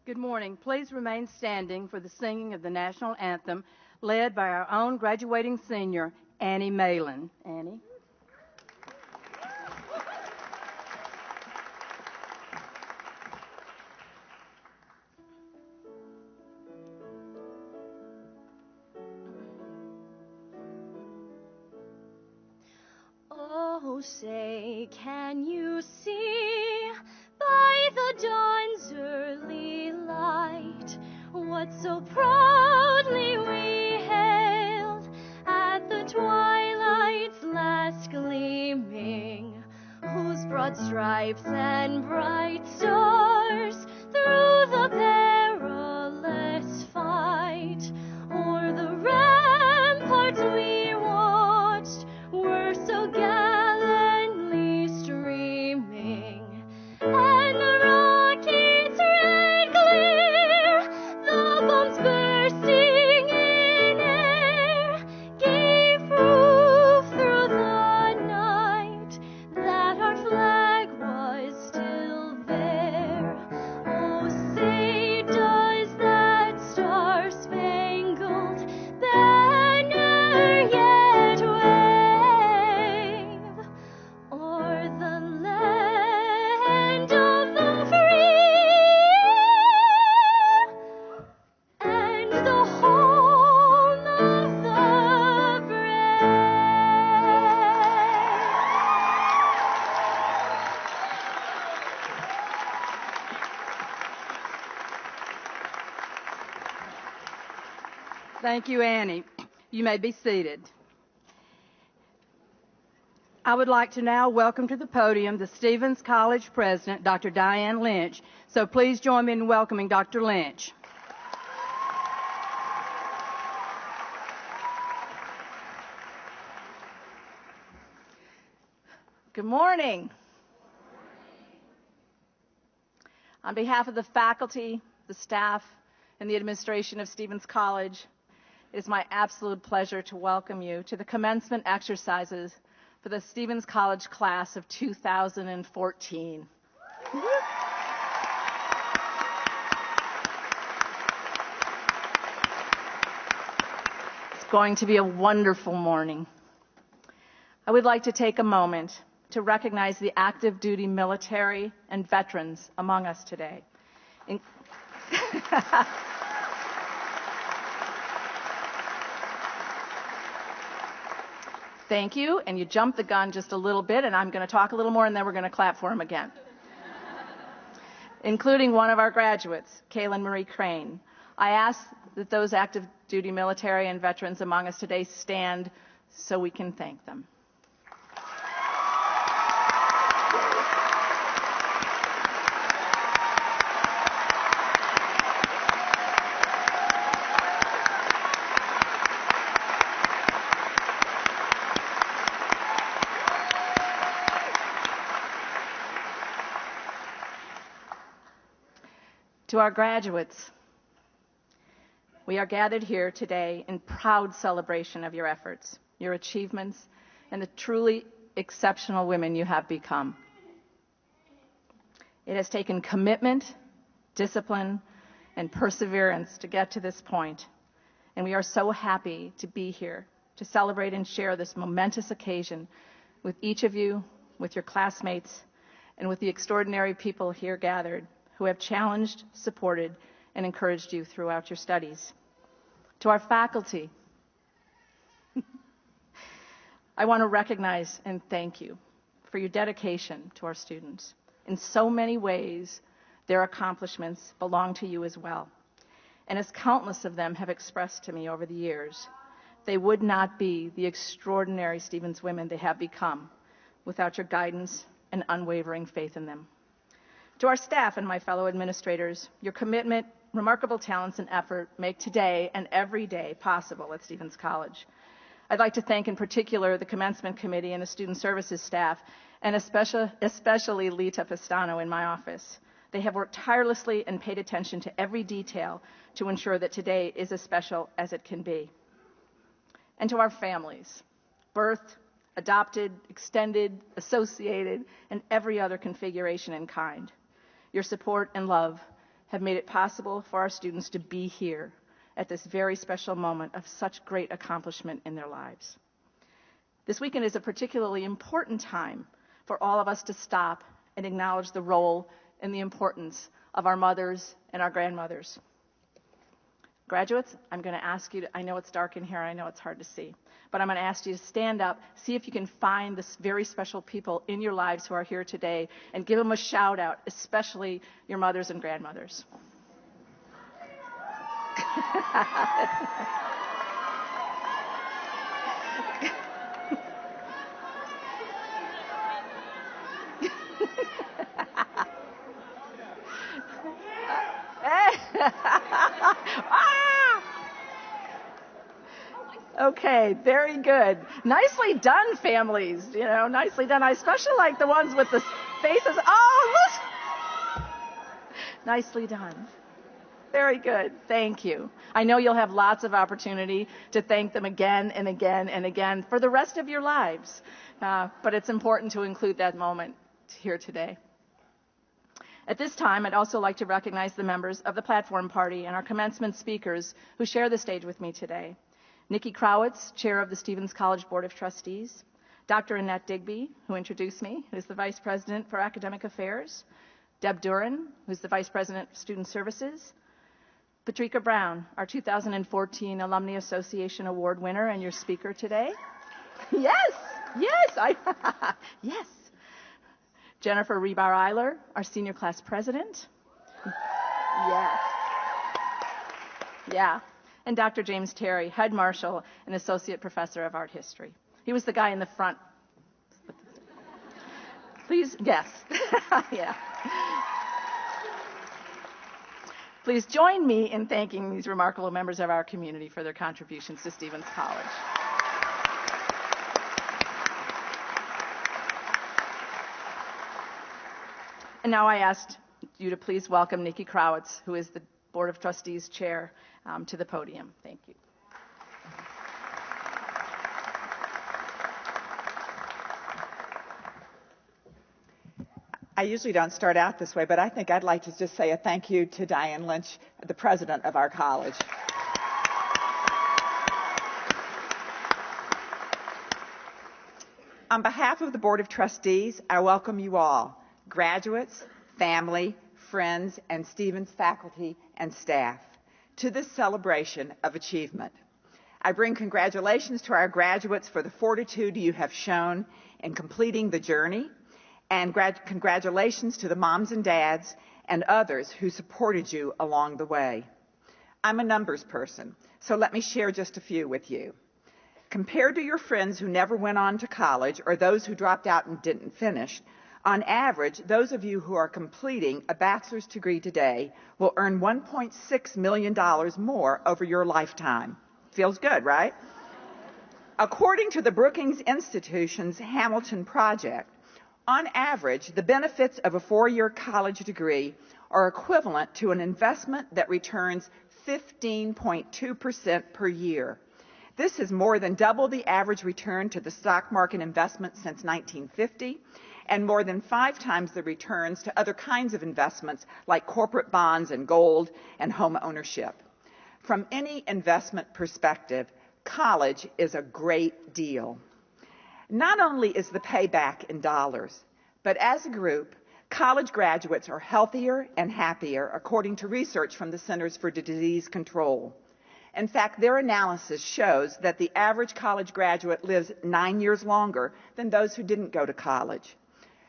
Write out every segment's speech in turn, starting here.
Good morning. Please remain standing for the singing of the national anthem led by our own graduating senior, Annie Malin. Annie. Oh, say, can you see by the dawn's early light what so proudly we hailed at the twilight's last gleaming, whose broad stripes and bright stars through the perilous fight o'er the ramparts we watched were so gallantly streaming, and the rocket's red glare, the bombs bursting in air, gave proof through the night that our flag was still there. Oh, say, does that star-spangled banner yet wave o'er the land of the free and the home of the brave? Thank you, Annie. You may be seated. I would like to now welcome to the podium the Stevens College President, Dr. Diane Lynch. So please join me in welcoming Dr. Lynch. Good morning. On behalf of the faculty, the staff, and the administration of Stevens College, it is my absolute pleasure to welcome you to the commencement exercises for the Stevens College class of 2014. It's going to be a wonderful morning. I would like to take a moment to recognize the active duty military and veterans among us today. Thank you, and you jumped the gun just a little bit, and I'm going to talk a little more, and then we're going to clap for him again. Including one of our graduates, Kaylin Marie Crane. I ask that those active duty military and veterans among us today stand so we can thank them. To our graduates, we are gathered here today in proud celebration of your efforts, your achievements, and the truly exceptional women you have become. It has taken commitment, discipline, and perseverance to get to this point, and we are so happy to be here to celebrate and share this momentous occasion with each of you, with your classmates, and with the extraordinary people here gathered who have challenged, supported, and encouraged you throughout your studies. To our faculty, I want to recognize and thank you for your dedication to our students. In so many ways, their accomplishments belong to you as well. And as countless of them have expressed to me over the years, they would not be the extraordinary Stevens women they have become without your guidance and unwavering faith in them. To our staff and my fellow administrators, your commitment, remarkable talents, and effort make today and every day possible at Stevens College. I'd like to thank in particular the Commencement Committee and the Student Services staff, and especially Lita Pistano in my office. They have worked tirelessly and paid attention to every detail to ensure that today is as special as it can be. And to our families, birth, adopted, extended, associated, and every other configuration in kind. Your support and love have made it possible for our students to be here at this very special moment of such great accomplishment in their lives. This weekend is a particularly important time for all of us to stop and acknowledge the role and the importance of our mothers and our grandmothers. Graduates, I'm going to ask you to, I know it's dark in here, I know it's hard to see, but I'm going to ask you to stand up, see if you can find the very special people in your lives who are here today, and give them a shout out, especially your mothers and grandmothers. Okay, very good. Nicely done, families. Nicely done. I especially like the ones with the faces. Oh, look! Nicely done. Very good. Thank you. I know you'll have lots of opportunity to thank them again and again and again for the rest of your lives. But it's important to include that moment here today. At this time, I'd also like to recognize the members of the Platform Party and our commencement speakers who share the stage with me today. Nikki Crowitz, Chair of the Stevens College Board of Trustees. Dr. Annette Digby, who introduced me, who's the Vice President for Academic Affairs. Deb Duran, who's the Vice President for Student Services. Patrika Brown, our 2014 Alumni Association Award winner and your speaker today. Yes, yes. Jennifer Rebar-Eiler, our Senior Class President. Yeah. And Dr. James Terry, Head Marshal and Associate Professor of Art History. He was the guy in the front. Please, yes. Yeah. Please join me in thanking these remarkable members of our community for their contributions to Stevens College. And now I asked you to please welcome Nikki Crowitz, who is the Board of Trustees Chair, to the podium. Thank you. I usually don't start out this way, but I think I'd like to just say a thank you to Diane Lynch, the president of our college. On behalf of the Board of Trustees, I welcome you all, graduates, family, friends, and Stevens faculty and staff, to this celebration of achievement. I bring congratulations to our graduates for the fortitude you have shown in completing the journey, and congratulations to the moms and dads and others who supported you along the way. I'm a numbers person, so let me share just a few with you. Compared to your friends who never went on to college or those who dropped out and didn't finish, on average, those of you who are completing a bachelor's degree today will earn $1.6 million more over your lifetime. Feels good, right? According to the Brookings Institution's Hamilton Project, on average, the benefits of a four-year college degree are equivalent to an investment that returns 15.2% per year. This is more than double the average return to the stock market investment since 1950, and more than 5 times the returns to other kinds of investments like corporate bonds and gold and home ownership. From any investment perspective, college is a great deal. Not only is the payback in dollars, but as a group, college graduates are healthier and happier according to research from the Centers for Disease Control. In fact, their analysis shows that the average college graduate lives 9 years longer than those who didn't go to college.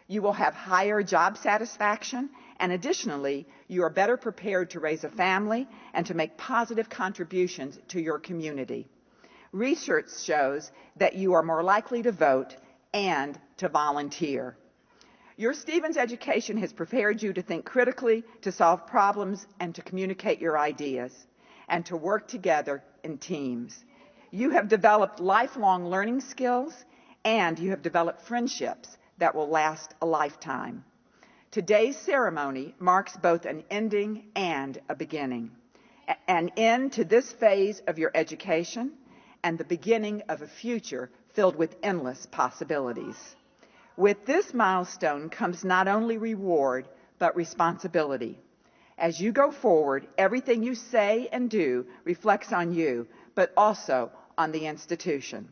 You will have higher job satisfaction, and additionally, you are better prepared to raise a family and to make positive contributions to your community. Research shows that you are more likely to vote and to volunteer. Your Stevens education has prepared you to think critically, to solve problems, and to communicate your ideas, and to work together in teams. You have developed lifelong learning skills, and you have developed friendships that will last a lifetime. Today's ceremony marks both an ending and a beginning. An end to this phase of your education and the beginning of a future filled with endless possibilities. With this milestone comes not only reward, but responsibility. As you go forward, everything you say and do reflects on you, but also on the institution.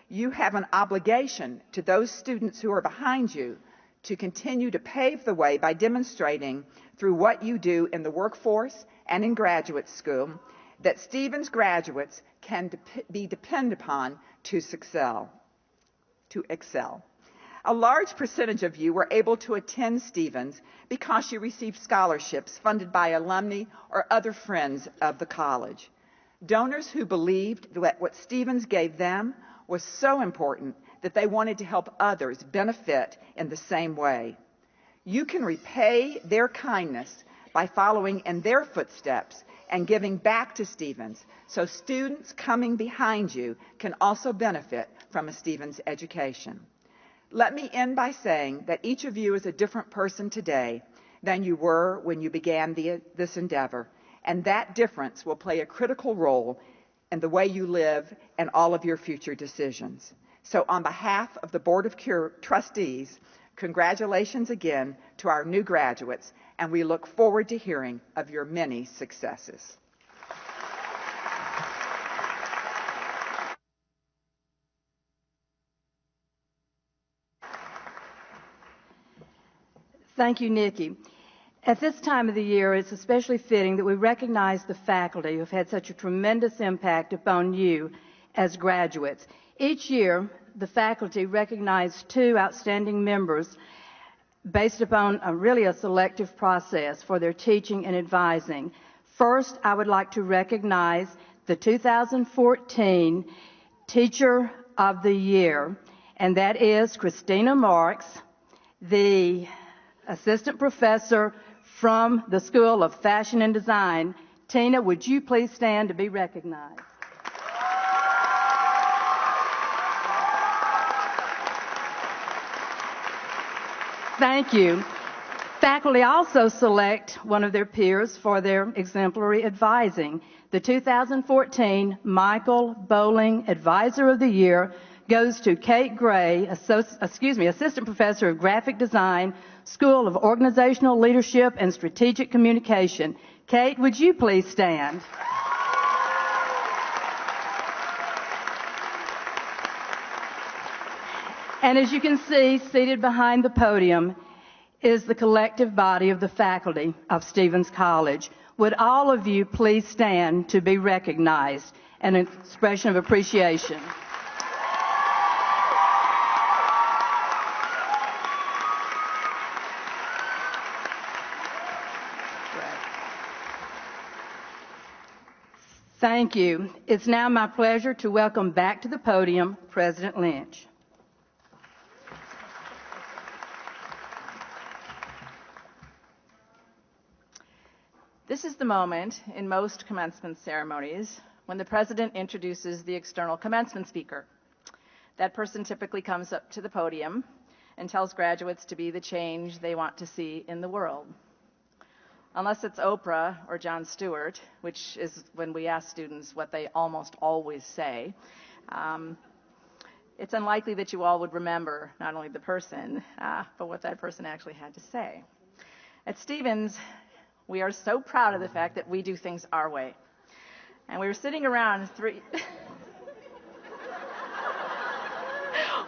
You have an obligation to those students who are behind you to continue to pave the way by demonstrating through what you do in the workforce and in graduate school that Stevens graduates can be depended upon to excel. A large percentage of you were able to attend Stevens because you received scholarships funded by alumni or other friends of the college. Donors who believed that what Stevens gave them was so important that they wanted to help others benefit in the same way. You can repay their kindness by following in their footsteps and giving back to Stevens, so students coming behind you can also benefit from a Stevens education. Let me end by saying that each of you is a different person today than you were when you began this endeavor, and that difference will play a critical role in the way you live and all of your future decisions. So on behalf of the Board of Trustees, congratulations again to our new graduates, and we look forward to hearing of your many successes. Thank you, Nikki. At this time of the year, it's especially fitting that we recognize the faculty who have had such a tremendous impact upon you as graduates. Each year, the faculty recognize 2 outstanding members based upon really a selective process for their teaching and advising. First, I would like to recognize the 2014 Teacher of the Year, and that is Christina Marks, the assistant professor from the School of Fashion and Design. Tina, would you please stand to be recognized? Thank you. Faculty also select one of their peers for their exemplary advising. The 2014 Michael Bowling Advisor of the Year goes to Kate Gray, Assistant Professor of Graphic Design, School of Organizational Leadership and Strategic Communication. Kate, would you please stand? And as you can see, seated behind the podium is the collective body of the faculty of Stevens College. Would all of you please stand to be recognized, an expression of appreciation. Thank you. It's now my pleasure to welcome back to the podium President Lynch. This is the moment in most commencement ceremonies when the president introduces the external commencement speaker. That person typically comes up to the podium and tells graduates to be the change they want to see in the world. Unless it's Oprah or Jon Stewart, which is when we ask students what they almost always say, it's unlikely that you all would remember not only the person, but what that person actually had to say. At Stevens, we are so proud of the fact that we do things our way. And we were sitting around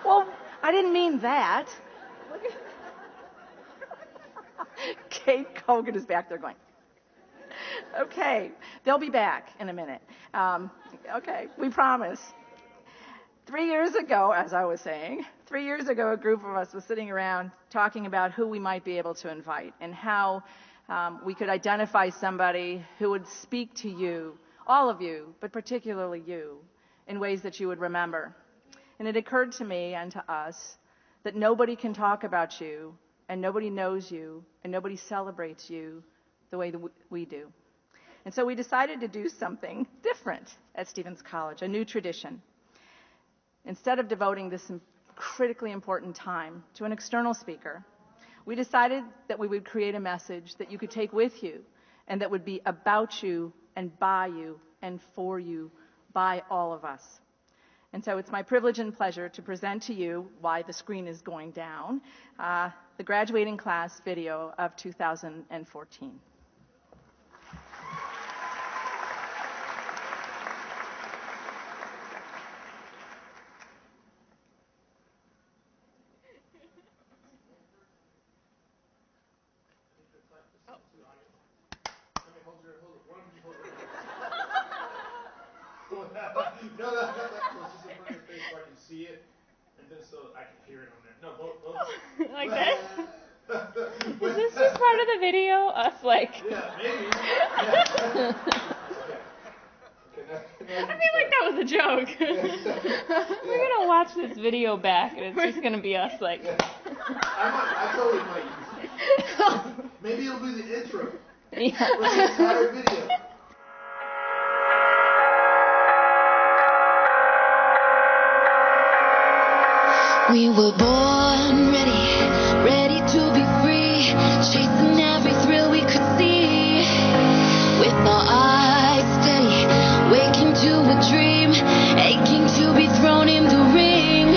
Well, I didn't mean that. Kate Kogan is back there going, okay, they'll be back in a minute. Okay, we promise. 3 years ago, as I was saying, 3 years ago, a group of us was sitting around talking about who we might be able to invite and how we could identify somebody who would speak to you, all of you, but particularly you, in ways that you would remember. And it occurred to me and to us that nobody can talk about you, and nobody knows you, and nobody celebrates you the way that we do. And so we decided to do something different at Stevens College, a new tradition. Instead of devoting this critically important time to an external speaker, we decided that we would create a message that you could take with you and that would be about you and by you and for you by all of us. And so it's my privilege and pleasure to present to you, why the screen is going down, the graduating class video of 2014. No, not that close. Just in front of your face so I can see it, and then so I can hear it on there. No, both. Like this? Is this just part of the video? Us like. Yeah, maybe. Yeah. I feel like that was a joke. We're gonna watch this video back, and it's just gonna be us like. I totally might use it. Maybe it'll be the intro. Yeah. For the entire video. We were born ready to be free, chasing every thrill we could see, with our eyes steady, waking to a dream, aching to be thrown in the ring.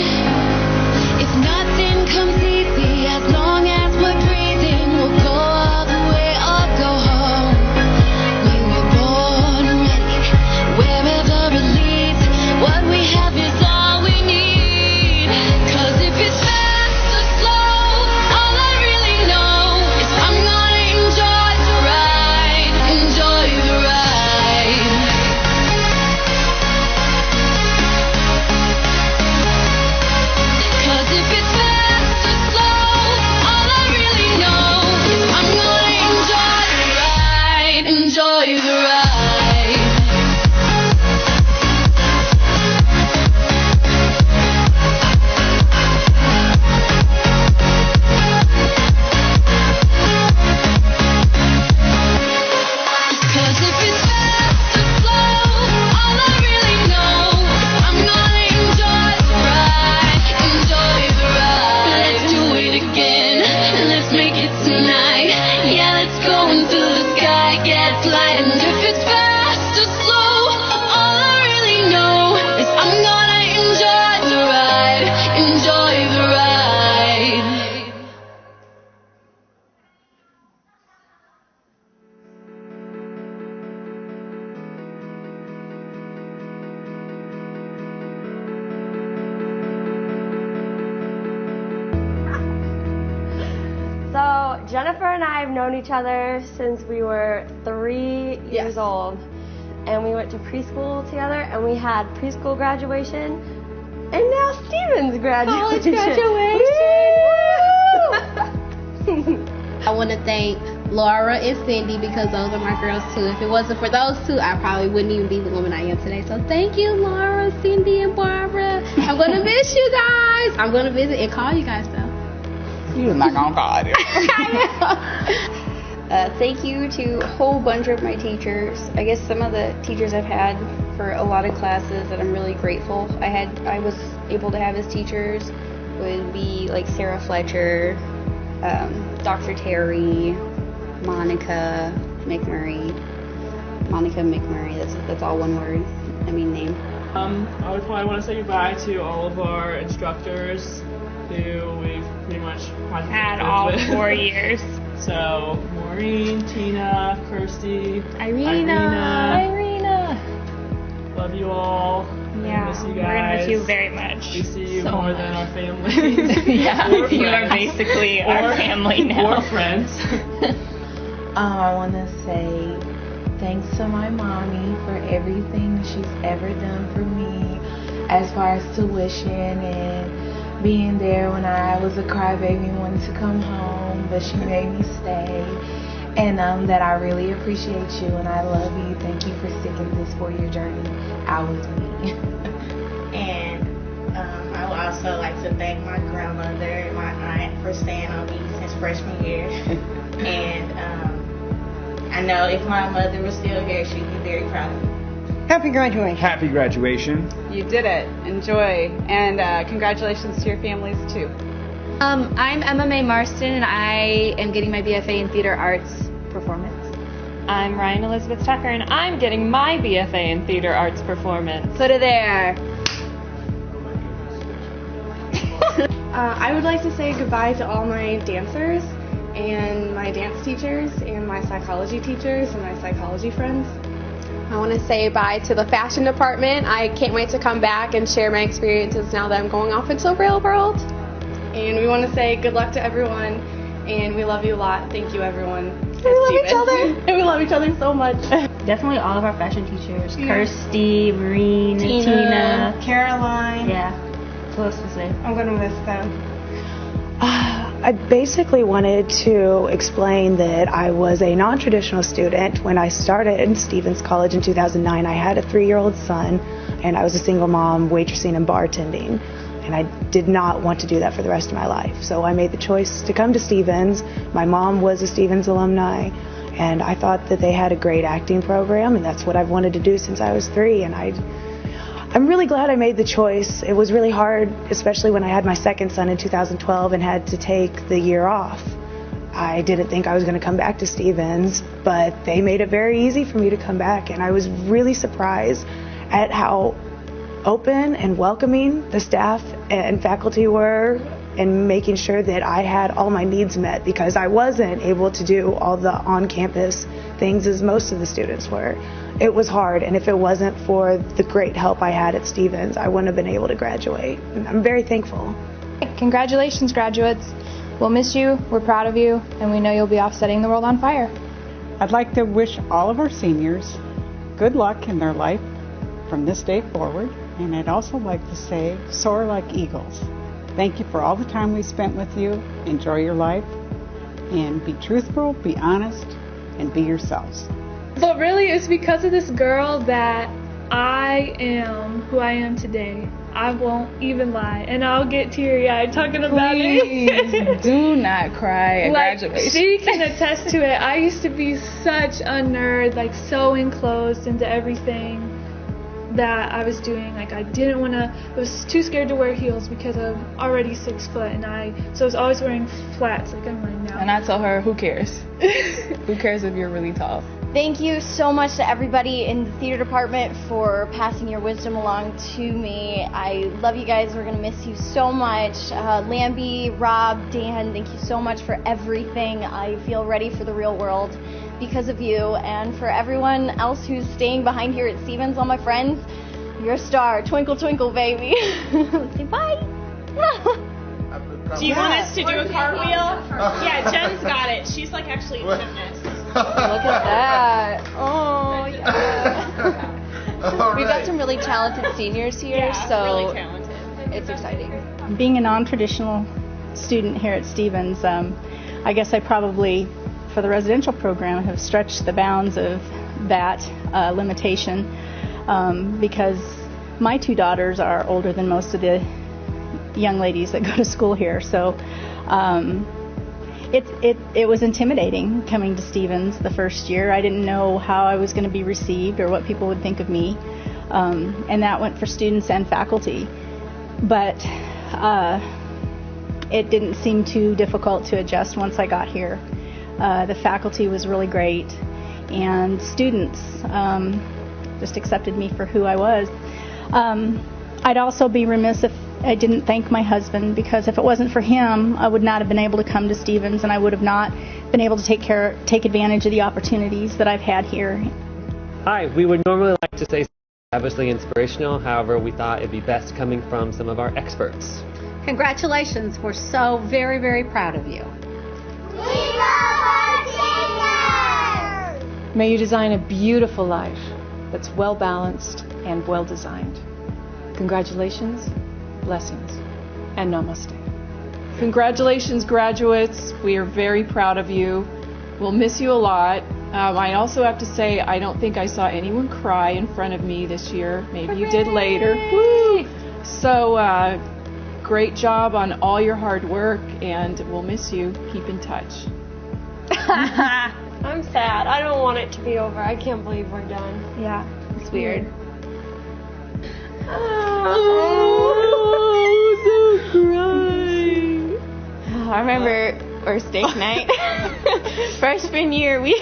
If nothing comes easy, as long as we're breathing, we'll go all the way or go home. We were born ready, wherever it leads, what we have is all we need. If it's fast or slow, all I really know is I'm gonna enjoy the ride, enjoy the ride. 'Cause if it's fast or slow, all I really know is I'm gonna enjoy the ride, enjoy the ride. So Jennifer and I have known each other since we were 3 years old, and we went to preschool together, and we had preschool graduation, and now Steven's graduation. College graduation. I want to thank Laura and Cindy because those are my girls too. If it wasn't for those two, I probably wouldn't even be the woman I am today. So thank you, Laura, Cindy, and Barbara. I'm going to miss you guys. I'm going to visit and call you guys though. You're not gonna call it. Thank you to a whole bunch of my teachers. I guess some of the teachers I've had for a lot of classes that I'm really grateful I was able to have as teachers would be like Sarah Fletcher, Dr. Terry, Monica McMurray. That's all one word. Name. I would probably want to say goodbye to all of our instructors who we've pretty much Had all 4 years. So Maureen, Tina, Kirsty, Irina. Love you all. Yeah, Miss you we're gonna miss guys. you very much. We see you So more much. than our families. Yeah, Or you are friends. basically our family now. Or friends. I want to say thanks to my mommy for everything she's ever done for me as far as tuition and being there when I was a crybaby and wanted to come home, but she made me stay. And that I really appreciate you and I love you. Thank you for sticking this 4-year journey out with me. And I would also like to thank my grandmother and my aunt for staying on me since freshman year. And I know if my mother was still here, she'd be very proud of me. Happy graduation. Happy graduation. You did it. Enjoy. And congratulations to your families, too. I'm Emma Mae Marston, and I am getting my BFA in Theater Arts Performance. I'm Ryan Elizabeth Tucker, and I'm getting my BFA in Theater Arts Performance. Put it there. I would like to say goodbye to all my dancers and my dance teachers and my psychology teachers and my psychology friends. I want to say bye to the fashion department. I can't wait to come back and share my experiences now that I'm going off into the real world. And we want to say good luck to everyone, and we love you a lot. Thank you, everyone. love each other. And we love each other so much. Definitely all of our fashion teachers. Kirsty, Marine, Tina, Caroline. Yeah. Who else was there? I'm going to miss them. I basically wanted to explain that I was a non-traditional student. When I started in Stevens College in 2009, I had a 3-year-old son, and I was a single mom waitressing and bartending. And I did not want to do that for the rest of my life. So I made the choice to come to Stevens. My mom was a Stevens alumni, and I thought that they had a great acting program, and that's what I've wanted to do since I was 3. And I'm really glad I made the choice. It was really hard, especially when I had my second son in 2012 and had to take the year off. I didn't think I was going to come back to Stevens, but they made it very easy for me to come back, and I was really surprised at how open and welcoming the staff and faculty were, and making sure that I had all my needs met, because I wasn't able to do all the on-campus things as most of the students were. It was hard, and if it wasn't for the great help I had at Stevens, I wouldn't have been able to graduate. And I'm very thankful. Congratulations, graduates. We'll miss you, we're proud of you, and we know you'll be off setting the world on fire. I'd like to wish all of our seniors good luck in their life from this day forward, and I'd also like to say, soar like eagles. Thank you for all the time we spent with you. Enjoy your life, and be truthful, be honest, and be yourselves. But really, it's because of this girl that I am who I am today. I won't even lie, and I'll get teary-eyed talking about it. Please do not cry at graduation. She can attest to it. I used to be such a nerd, like so enclosed into everything that I was doing. Like I didn't want to, I was too scared to wear heels because I'm already 6 foot, and so I was always wearing flats like I'm wearing now. And I told her, who cares? Who cares if you're really tall? Thank you so much to everybody in the theater department for passing your wisdom along to me. I love you guys. We're going to miss you so much. Lambie, Rob, Dan, thank you so much for everything. I feel ready for the real world because of you. And for everyone else who's staying behind here at Stevens, all my friends, you're a star. Twinkle, twinkle, baby. Say bye. Do you want us to do a cartwheel? Yeah, Jen's got it. She's like actually a gymnast. Look at that. Oh, yeah. We've got some really talented seniors here, so really talented. It's exciting. Being a non-traditional student here at Stevens, I guess I probably, for the residential program, have stretched the bounds of that limitation because my 2 daughters are older than most of the young ladies that go to school here, so it was intimidating coming to Stevens the first year. I didn't know how I was going to be received or what people would think of me, and that went for students and faculty. But it didn't seem too difficult to adjust once I got here. The faculty was really great, and students just accepted me for who I was. I'd also be remiss if I didn't thank my husband, because if it wasn't for him, I would not have been able to come to Stevens, and I would have not been able to take advantage of the opportunities that I've had here. Hi, we would normally like to say something obviously inspirational, however, we thought it'd be best coming from some of our experts. Congratulations, we're so very, very proud of you. May you design a beautiful life that's well balanced and well designed. Congratulations, blessings, and namaste. Congratulations, graduates. We are very proud of you. We'll miss you a lot. I also have to say, I don't think I saw anyone cry in front of me this year. Maybe you did later. Woo! So, great job on all your hard work, and we'll miss you. Keep in touch. I'm sad. I don't want it to be over. I can't believe we're done. Yeah, it's weird. Oh, so crying. I remember our steak night. Freshman year, we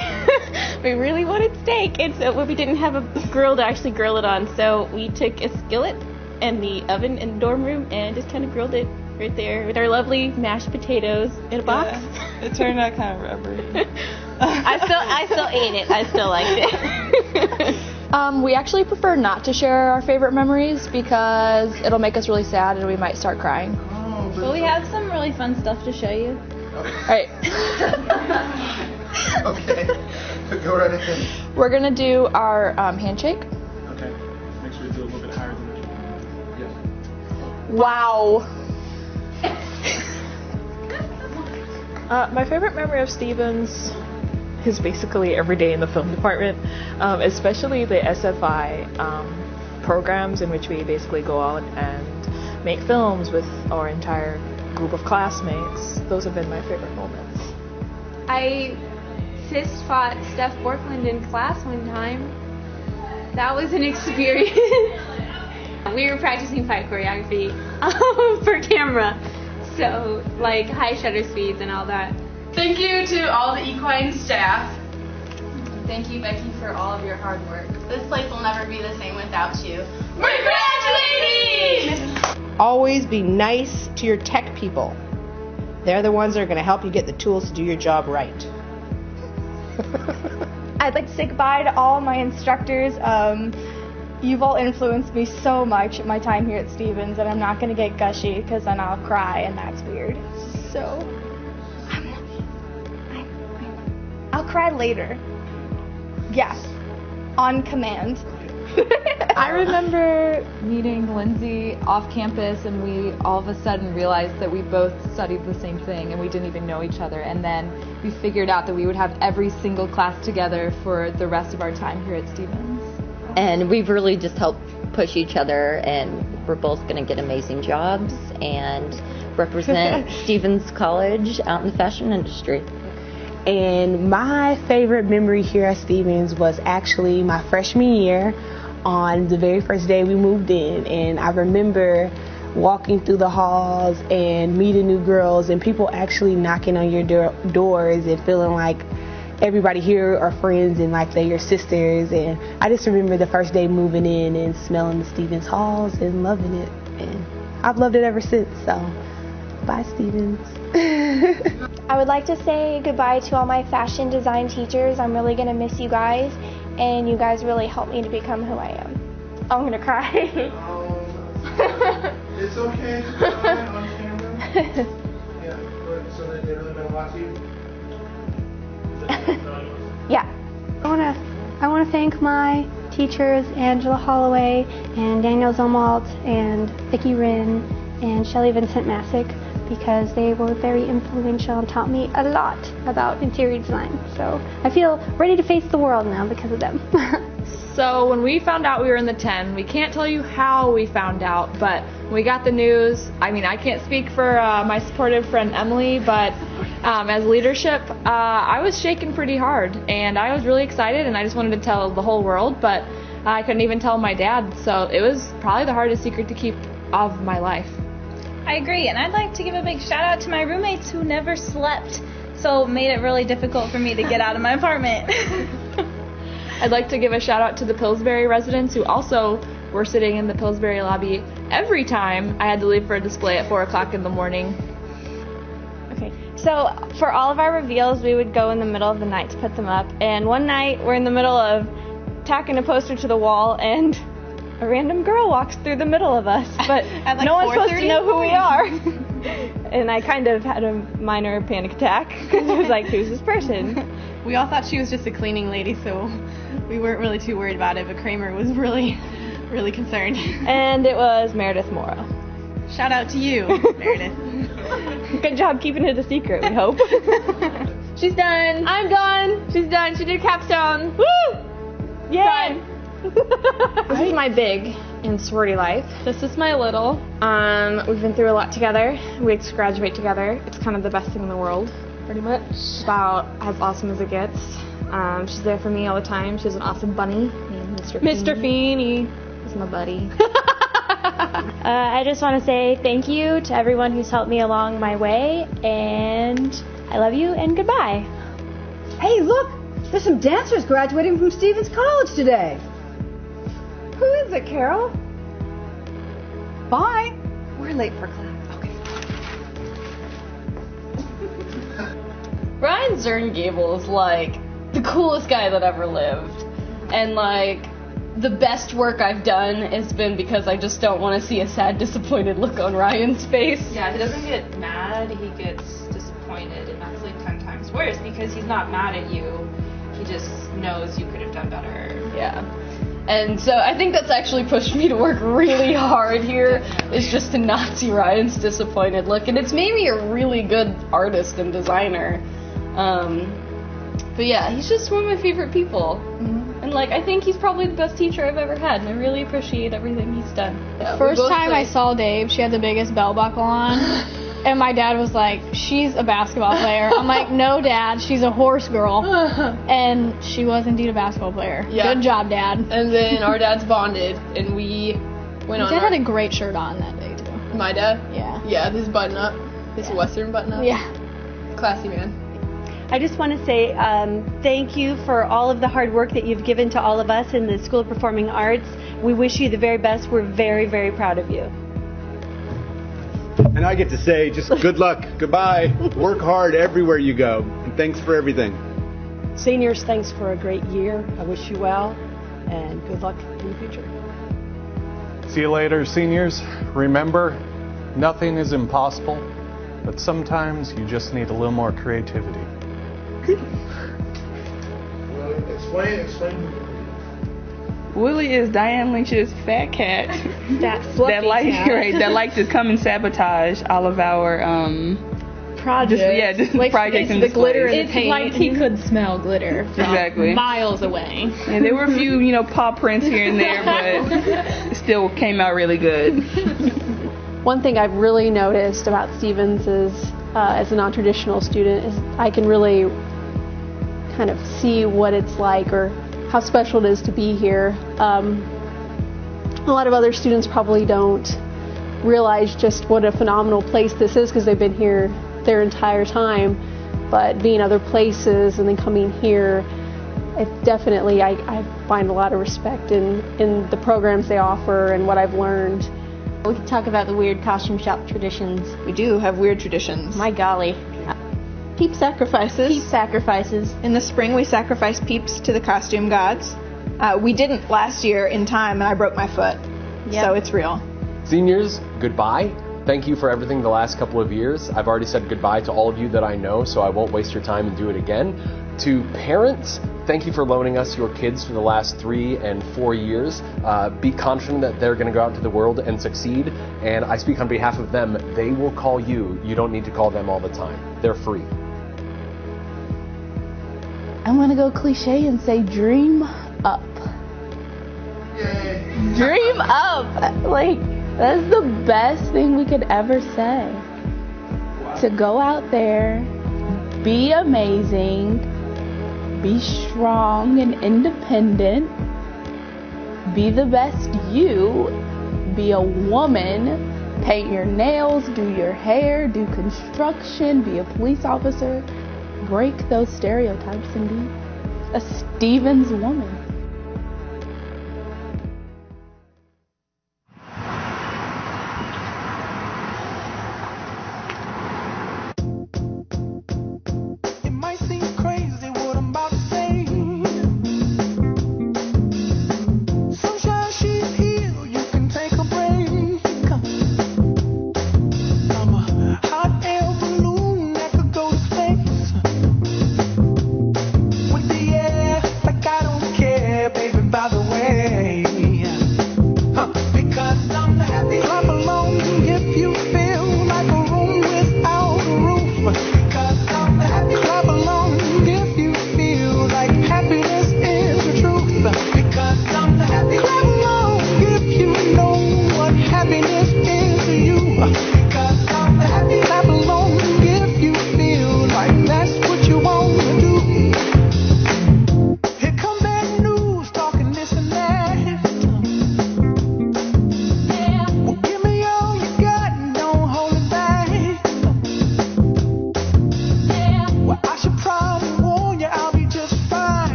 really wanted steak, and so we didn't have a grill to actually grill it on, so we took a skillet and the oven in the dorm room and just kind of grilled it right there with our lovely mashed potatoes in a box. Yeah, it turned out kind of rubbery. I still ate it. I still liked it. We actually prefer not to share our favorite memories because it'll make us really sad and we might start crying. But we have some really fun stuff to show you. All right. Okay. Go right ahead. We're going to do our handshake. Okay. Make sure you do a little bit higher than that. Yes. Wow. My favorite memory of Stevens is basically every day in the film department, especially the SFI programs in which we basically go out and make films with our entire group of classmates. Those have been my favorite moments. I fist fought Steph Borkland in class one time. That was an experience. We were practicing fight choreography for camera, so like high shutter speeds and all that. Thank you to all the equine staff. Thank you, Becky, for all of your hard work. This place will never be the same without you. We're graduating! Always be nice to your tech people. They're the ones that are going to help you get the tools to do your job right. I'd like to say goodbye to all my instructors. You've all influenced me so much at my time here at Stevens, and I'm not going to get gushy because then I'll cry, and that's weird. So, I'll cry later. Yes, on command. I remember meeting Lindsay off campus, and we all of a sudden realized that we both studied the same thing and we didn't even know each other, and then we figured out that we would have every single class together for the rest of our time here at Stevens. And we've really just helped push each other, and we're both going to get amazing jobs and represent Stevens College out in the fashion industry. And my favorite memory here at Stevens was actually my freshman year on the very first day we moved in. And I remember walking through the halls and meeting new girls and people actually knocking on your doors and feeling like everybody here are friends and like they're your sisters. And I just remember the first day moving in and smelling the Stevens halls and loving it. And I've loved it ever since. So, bye, Stevens. I would like to say goodbye to all my fashion design teachers. I'm really going to miss you guys, and you guys really helped me to become who I am. I'm going to cry. It's okay to cry on camera. Yeah, so that they really meant a lot to you? Yeah. I want to thank my teachers, Angela Holloway and Daniel Zomalt and Vicki Wren and Shelley Vincent Masick, because they were very influential and taught me a lot about interior design. So I feel ready to face the world now because of them. So when we found out we were in the 10, we can't tell you how we found out, but when we got the news, I mean, I can't speak for my supportive friend Emily, but as leadership, I was shaking pretty hard, and I was really excited, and I just wanted to tell the whole world, but I couldn't even tell my dad, so it was probably the hardest secret to keep of my life. I agree, and I'd like to give a big shout out to my roommates who never slept, so it made it really difficult for me to get out of my apartment. I'd like to give a shout out to the Pillsbury residents who also were sitting in the Pillsbury lobby every time I had to leave for a display at 4 o'clock in the morning. Okay, so for all of our reveals, we would go in the middle of the night to put them up, and one night we're in the middle of tacking a poster to the wall, and a random girl walks through the middle of us, but like no one's supposed to know who we are. are. And I kind of had a minor panic attack because I was like, who's this person? We all thought she was just a cleaning lady, so we weren't really too worried about it, but Kramer was really, really concerned. And it was Meredith Morrow. Shout out to you, Meredith. Good job keeping it a secret, we hope. She's done. I'm done. She's done. She did capstone. Woo! Yay! This is my big in sorority life. This is my little. We've been through a lot together. We graduate together. It's kind of the best thing in the world, pretty much. About as awesome as it gets. She's there for me all the time. She's an awesome bunny named Mr. Feeney. He's my buddy. I just want to say thank you to everyone who's helped me along my way, and I love you, and goodbye. Hey, look! There's some dancers graduating from Stevens College today. Who is it, Carol? Bye. We're late for class. Okay. Ryan Zerngable is like the coolest guy that ever lived. And like the best work I've done has been because I just don't want to see a sad, disappointed look on Ryan's face. Yeah, he doesn't get mad, he gets disappointed, and that's like 10 times worse because he's not mad at you. He just knows you could have done better. Yeah. And so I think that's actually pushed me to work really hard here, is just to not see Ryan's disappointed look. And it's made me a really good artist and designer. But yeah, he's just one of my favorite people. And like, I think he's probably the best teacher I've ever had, and I really appreciate everything he's done. Yeah, First time I saw Dave, she had the biggest belt buckle on. And my dad was like, she's a basketball player. I'm like, no, Dad, she's a horse girl. And she was indeed a basketball player. Yeah. Good job, Dad. And then our dads bonded, and we went on. Dad had a great shirt on that day, too. My dad? Yeah. Yeah, this button up. This Western button up. Yeah. Classy man. I just want to say thank you for all of the hard work that you've given to all of us in the School of Performing Arts. We wish you the very best. We're very, very proud of you. And I get to say just good luck, goodbye, work hard everywhere you go, and thanks for everything. Seniors, thanks for a great year. I wish you well, and good luck in the future. See you later, seniors. Remember, nothing is impossible, but sometimes you just need a little more creativity. Well, explain. Willie is Diane Lynch's fat cat that likes to come and sabotage all of our projects. Projects and the glitter and displays. the paint. Like he could smell glitter from Exactly. miles away. And there were a few, paw prints here and there, but it still came out really good. One thing I've really noticed about Stevens is, as a non-traditional student, is I can really kind of see what it's like or how special it is to be here. A lot of other students probably don't realize just what a phenomenal place this is because they've been here their entire time, but being other places and then coming here, it definitely, I find a lot of respect in the programs they offer and what I've learned. We can talk about the weird costume shop traditions. We do have weird traditions. My golly. Peep sacrifices. Peep sacrifices. In the spring, we sacrifice peeps to the costume gods. We didn't last year in time, and I broke my foot. Yep. So it's real. Seniors, goodbye. Thank you for everything the last couple of years. I've already said goodbye to all of you that I know, so I won't waste your time and do it again. To parents, thank you for loaning us your kids for the last 3 and 4 years. Be confident that they're going to go out into the world and succeed. And I speak on behalf of them. They will call you. You don't need to call them all the time. They're free. I'm going to go cliche and say dream up. Dream up. Like, that's the best thing we could ever say. To go out there, be amazing, be strong and independent, be the best you, be a woman, paint your nails, do your hair, do construction, be a police officer, break those stereotypes and be a Stevens woman. With the air, like I don't care.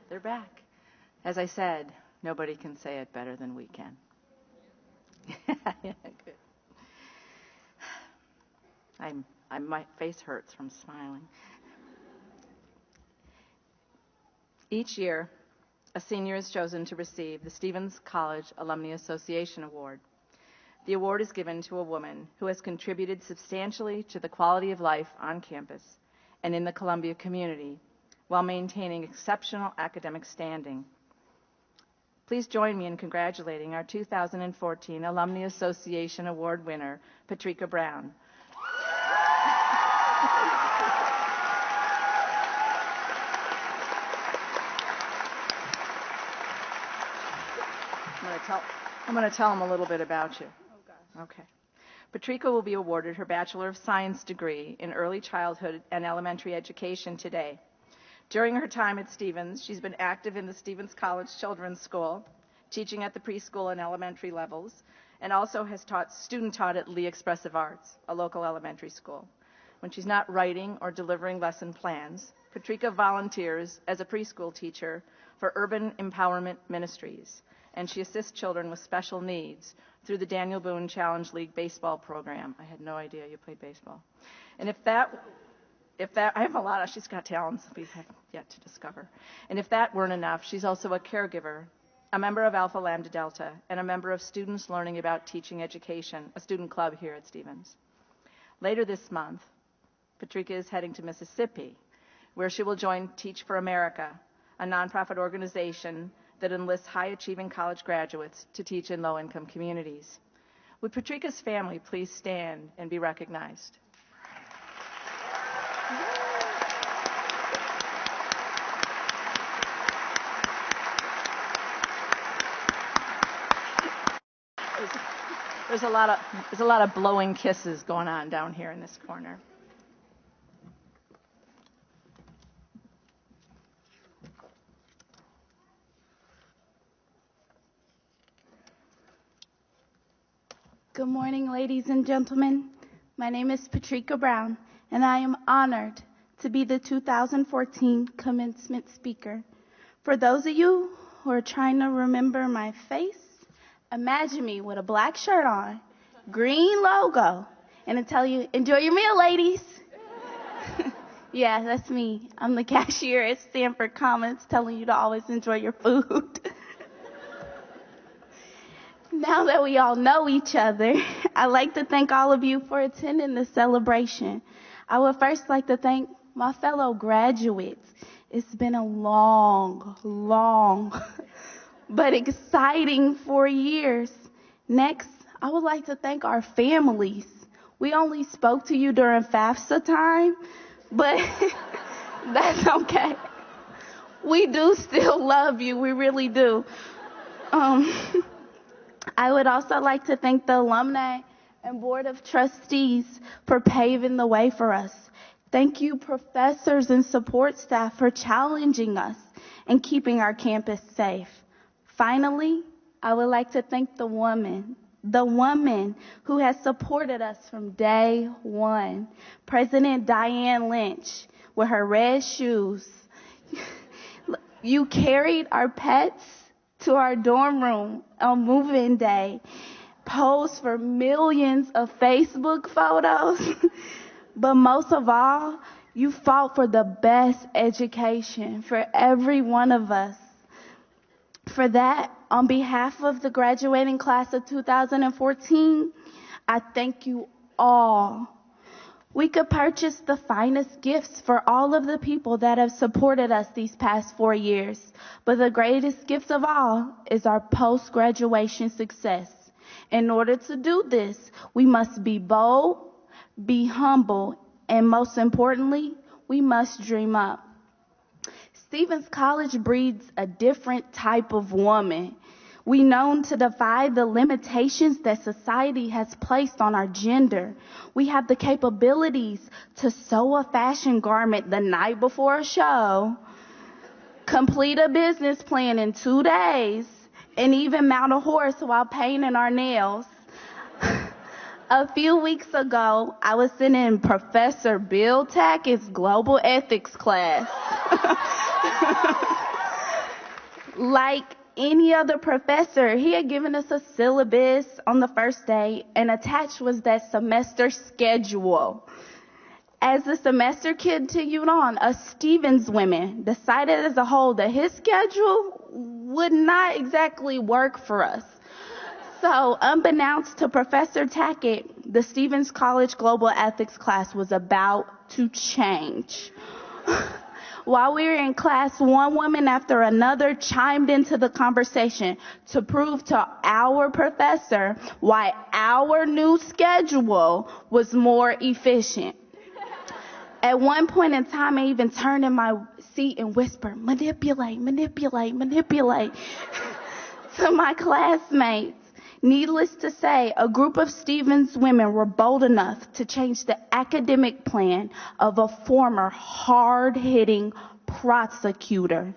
They're back. As I said, nobody can say it better than we can. Yeah, good. My face hurts from smiling. Each year, a senior is chosen to receive the Stevens College Alumni Association Award. The award is given to a woman who has contributed substantially to the quality of life on campus and in the Columbia community while maintaining exceptional academic standing. Please join me in congratulating our 2014 Alumni Association Award winner, Patrika Brown. I'm going to tell them a little bit about you. Okay. Patrika will be awarded her Bachelor of Science degree in early childhood and elementary education today. During her time at Stevens, she's been active in the Stevens College Children's School, teaching at the preschool and elementary levels, and also has student taught at Lee Expressive Arts, a local elementary school. When she's not writing or delivering lesson plans, Patrika volunteers as a preschool teacher for Urban Empowerment Ministries, and she assists children with special needs through the Daniel Boone Challenge League baseball program. I had no idea you played baseball. And if that, I have a lot of, she's got talents we have yet to discover. And if that weren't enough, she's also a caregiver, a member of Alpha Lambda Delta, and a member of Students Learning About Teaching Education, a student club here at Stevens. Later this month, Patrika is heading to Mississippi, where she will join Teach for America, a nonprofit organization that enlists high-achieving college graduates to teach in low-income communities. Would Patrika's family please stand and be recognized? There's a lot of blowing kisses going on down here in this corner. Good morning, ladies and gentlemen. My name is Patrika Brown, and I am honored to be the 2014 Commencement speaker. For those of you who are trying to remember my face, imagine me with a black shirt on, green logo, and I tell you, enjoy your meal, ladies. Yeah, that's me. I'm the cashier at Stanford Commons telling you to always enjoy your food. Now that we all know each other, I'd like to thank all of you for attending the celebration. I would first like to thank my fellow graduates. It's been a long, but exciting 4 years. Next, I would like to thank our families. We only spoke to you during FAFSA time, but that's okay. We do still love you. We really do. I would also like to thank the alumni and board of trustees for paving the way for us. Thank you, professors and support staff, for challenging us and keeping our campus safe. Finally, I would like to thank the woman who has supported us from day one, President Diane Lynch, with her red shoes. You carried our pets to our dorm room on move-in day, posed for millions of Facebook photos, but most of all, you fought for the best education for every one of us. For that, on behalf of the graduating class of 2014, I thank you all. We could purchase the finest gifts for all of the people that have supported us these past 4 years, but the greatest gift of all is our post-graduation success. In order to do this, we must be bold, be humble, and most importantly, we must dream up. Stevens College breeds a different type of woman. We known to defy the limitations that society has placed on our gender. We have the capabilities to sew a fashion garment the night before a show, complete a business plan in 2 days, and even mount a horse while painting our nails. A few weeks ago, I was sitting in Professor Bill Tackett's global ethics class. Like any other professor, he had given us a syllabus on the first day, and attached was that semester schedule. As the semester continued on, us Stevens women decided as a whole that his schedule would not exactly work for us. So, unbeknownst to Professor Tackett, the Stevens College Global Ethics class was about to change. While we were in class, one woman after another chimed into the conversation to prove to our professor why our new schedule was more efficient. At one point in time, I even turned in my seat and whispered, "Manipulate, manipulate, manipulate," to my classmates. Needless to say, a group of Stevens women were bold enough to change the academic plan of a former hard-hitting prosecutor.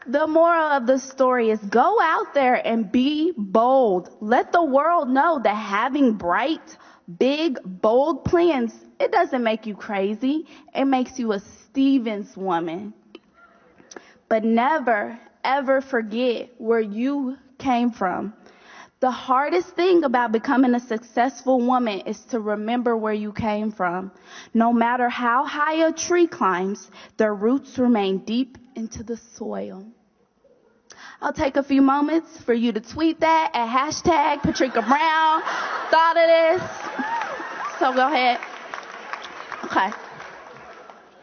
The moral of the story is go out there and be bold. Let the world know that having bright, big, bold plans, it doesn't make you crazy. It makes you a Stevens woman. But never, ever forget where you came from. The hardest thing about becoming a successful woman is to remember where you came from. No matter how high a tree climbs, their roots remain deep into the soil. I'll take a few moments for you to tweet that at hashtag Patrica Brown. Thought of this. So go ahead. Okay.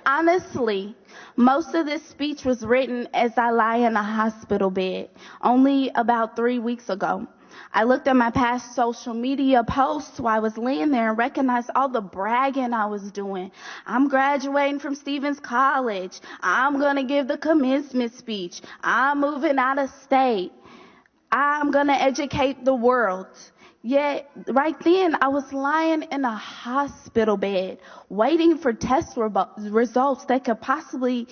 Honestly, most of this speech was written as I lie in a hospital bed only about 3 weeks ago. I looked at my past social media posts while I was laying there and recognized all the bragging I was doing. I'm graduating from Stevens College. I'm going to give the commencement speech. I'm moving out of state. I'm going to educate the world. Yet, right then, I was lying in a hospital bed, waiting for test results that could possibly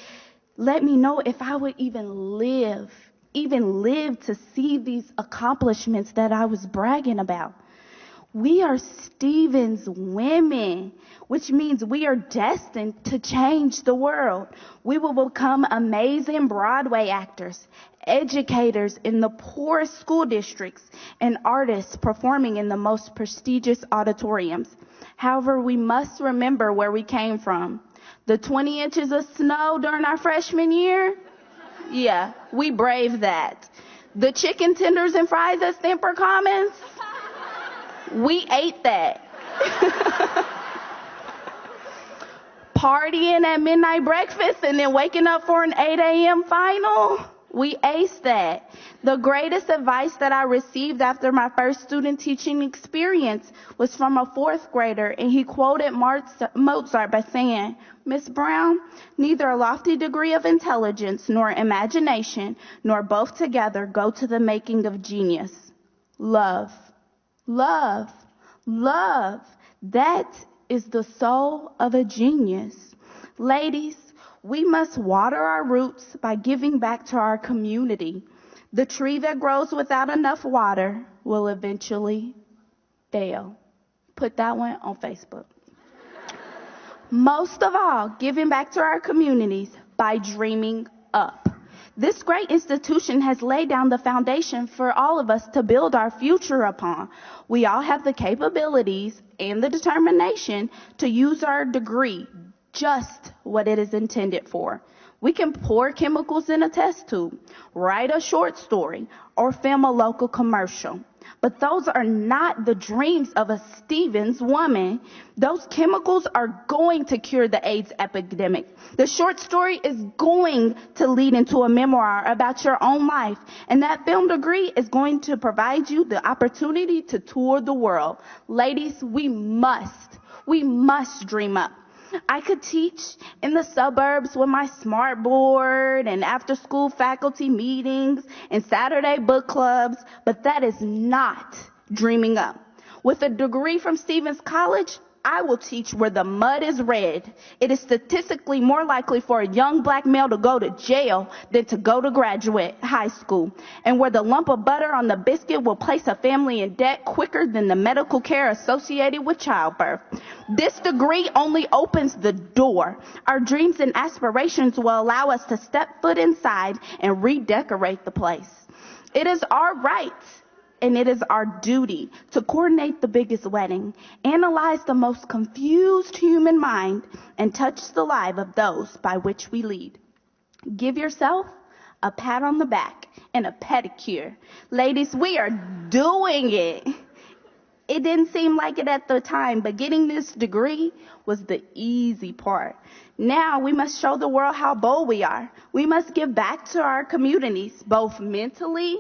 let me know if I would even live to see these accomplishments that I was bragging about. We are Stevens women, which means we are destined to change the world. We will become amazing Broadway actors, educators in the poorest school districts, and artists performing in the most prestigious auditoriums. However, we must remember where we came from. The 20 inches of snow during our freshman year? Yeah, we braved that. The chicken tenders and fries at Stamper Commons? We ate that. Partying at midnight breakfast and then waking up for an 8 a.m. final? We aced that. The greatest advice that I received after my first student teaching experience was from a fourth grader, and he quoted Mozart by saying, "Miss Brown, neither a lofty degree of intelligence nor imagination, nor both together go to the making of genius. Love, love, love. That is the soul of a genius." Ladies, we must water our roots by giving back to our community. The tree that grows without enough water will eventually fail. Put that one on Facebook. Most of all, giving back to our communities by dreaming up. This great institution has laid down the foundation for all of us to build our future upon. We all have the capabilities and the determination to use our degree just what it is intended for. We can pour chemicals in a test tube, write a short story, or film a local commercial. But those are not the dreams of a Stevens woman. Those chemicals are going to cure the AIDS epidemic. The short story is going to lead into a memoir about your own life. And that film degree is going to provide you the opportunity to tour the world. Ladies, we must dream up. I could teach in the suburbs with my smart board and after school faculty meetings and Saturday book clubs, but that is not dreaming up. With a degree from Stevens College, I will teach where the mud is red. It is statistically more likely for a young black male to go to jail than to go to graduate high school, and where the lump of butter on the biscuit will place a family in debt quicker than the medical care associated with childbirth. This degree only opens the door. Our dreams and aspirations will allow us to step foot inside and redecorate the place. It is our right and it is our duty to coordinate the biggest wedding, analyze the most confused human mind, and touch the lives of those by which we lead. Give yourself a pat on the back and a pedicure. Ladies, we are doing it. It didn't seem like it at the time, but getting this degree was the easy part. Now we must show the world how bold we are. We must give back to our communities, both mentally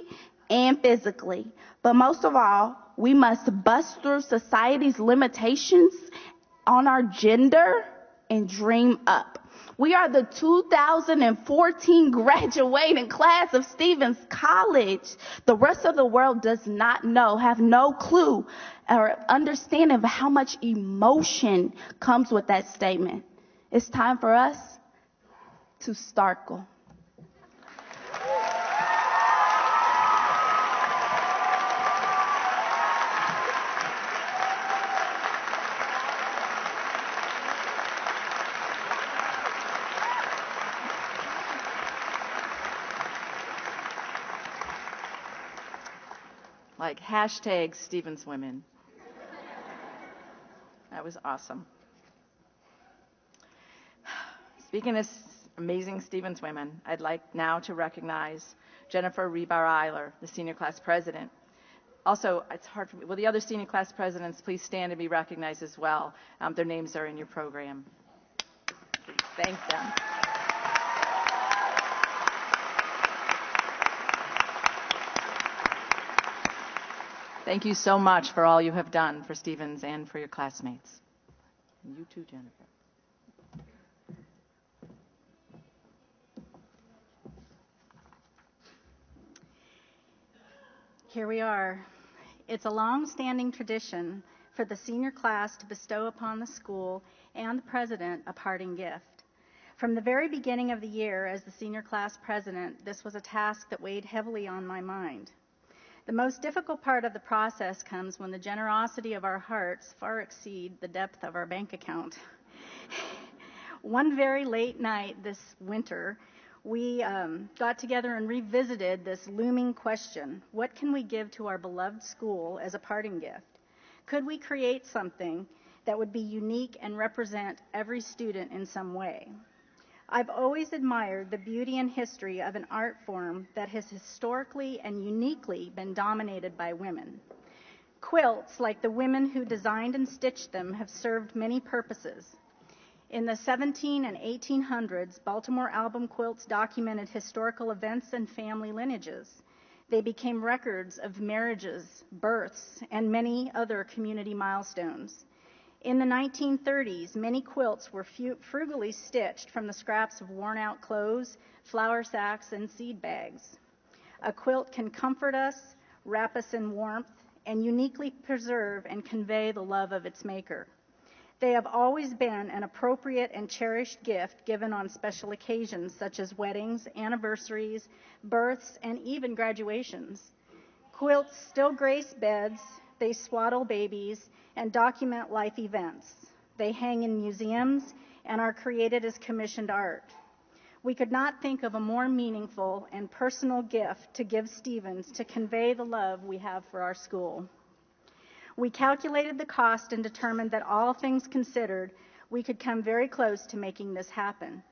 and physically. But most of all, we must bust through society's limitations on our gender and dream up. We are the 2014 graduating class of Stevens College. The rest of the world does not know, have no clue or understanding of how much emotion comes with that statement. It's time for us to starkle. Like hashtag Stevens Women. That was awesome. Speaking of amazing Stevens women, I'd like now to recognize Jennifer Rebar-Eiler, the senior class president. Also, it's hard for me. Will the other senior class presidents please stand and be recognized as well? Their names are in your program. Please thank them. Thank you so much for all you have done for Stevens and for your classmates. And you too, Jennifer. Here we are. It's a long-standing tradition for the senior class to bestow upon the school and the president a parting gift. From the very beginning of the year as the senior class president, this was a task that weighed heavily on my mind. The most difficult part of the process comes when the generosity of our hearts far exceed the depth of our bank account. One very late night this winter, we got together and revisited this looming question: what can we give to our beloved school as a parting gift? Could we create something that would be unique and represent every student in some way? I've always admired the beauty and history of an art form that has historically and uniquely been dominated by women. Quilts, like the women who designed and stitched them, have served many purposes. In the 1700s and 1800s, Baltimore album quilts documented historical events and family lineages. They became records of marriages, births, and many other community milestones. In the 1930s, many quilts were frugally stitched from the scraps of worn-out clothes, flour sacks, and seed bags. A quilt can comfort us, wrap us in warmth, and uniquely preserve and convey the love of its maker. They have always been an appropriate and cherished gift given on special occasions such as weddings, anniversaries, births, and even graduations. Quilts still grace beds, they swaddle babies, and document life events. They hang in museums and are created as commissioned art. We could not think of a more meaningful and personal gift to give Stevens to convey the love we have for our school. We calculated the cost and determined that all things considered, we could come very close to making this happen.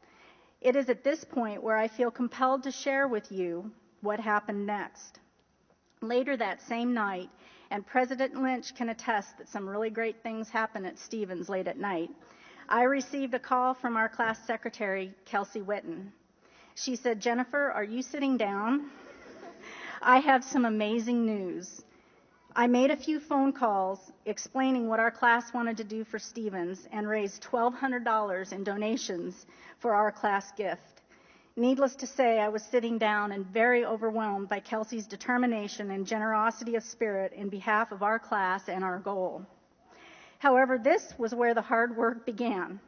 It is at this point where I feel compelled to share with you what happened next. Later that same night, and President Lynch can attest that some really great things happen at Stevens late at night, I received a call from our class secretary, Kelsey Witten. She said, "Jennifer, are you sitting down? I have some amazing news." I made a few phone calls explaining what our class wanted to do for Stevens and raised $1,200 in donations for our class gift. Needless to say, I was sitting down and very overwhelmed by Kelsey's determination and generosity of spirit in behalf of our class and our goal. However, this was where the hard work began.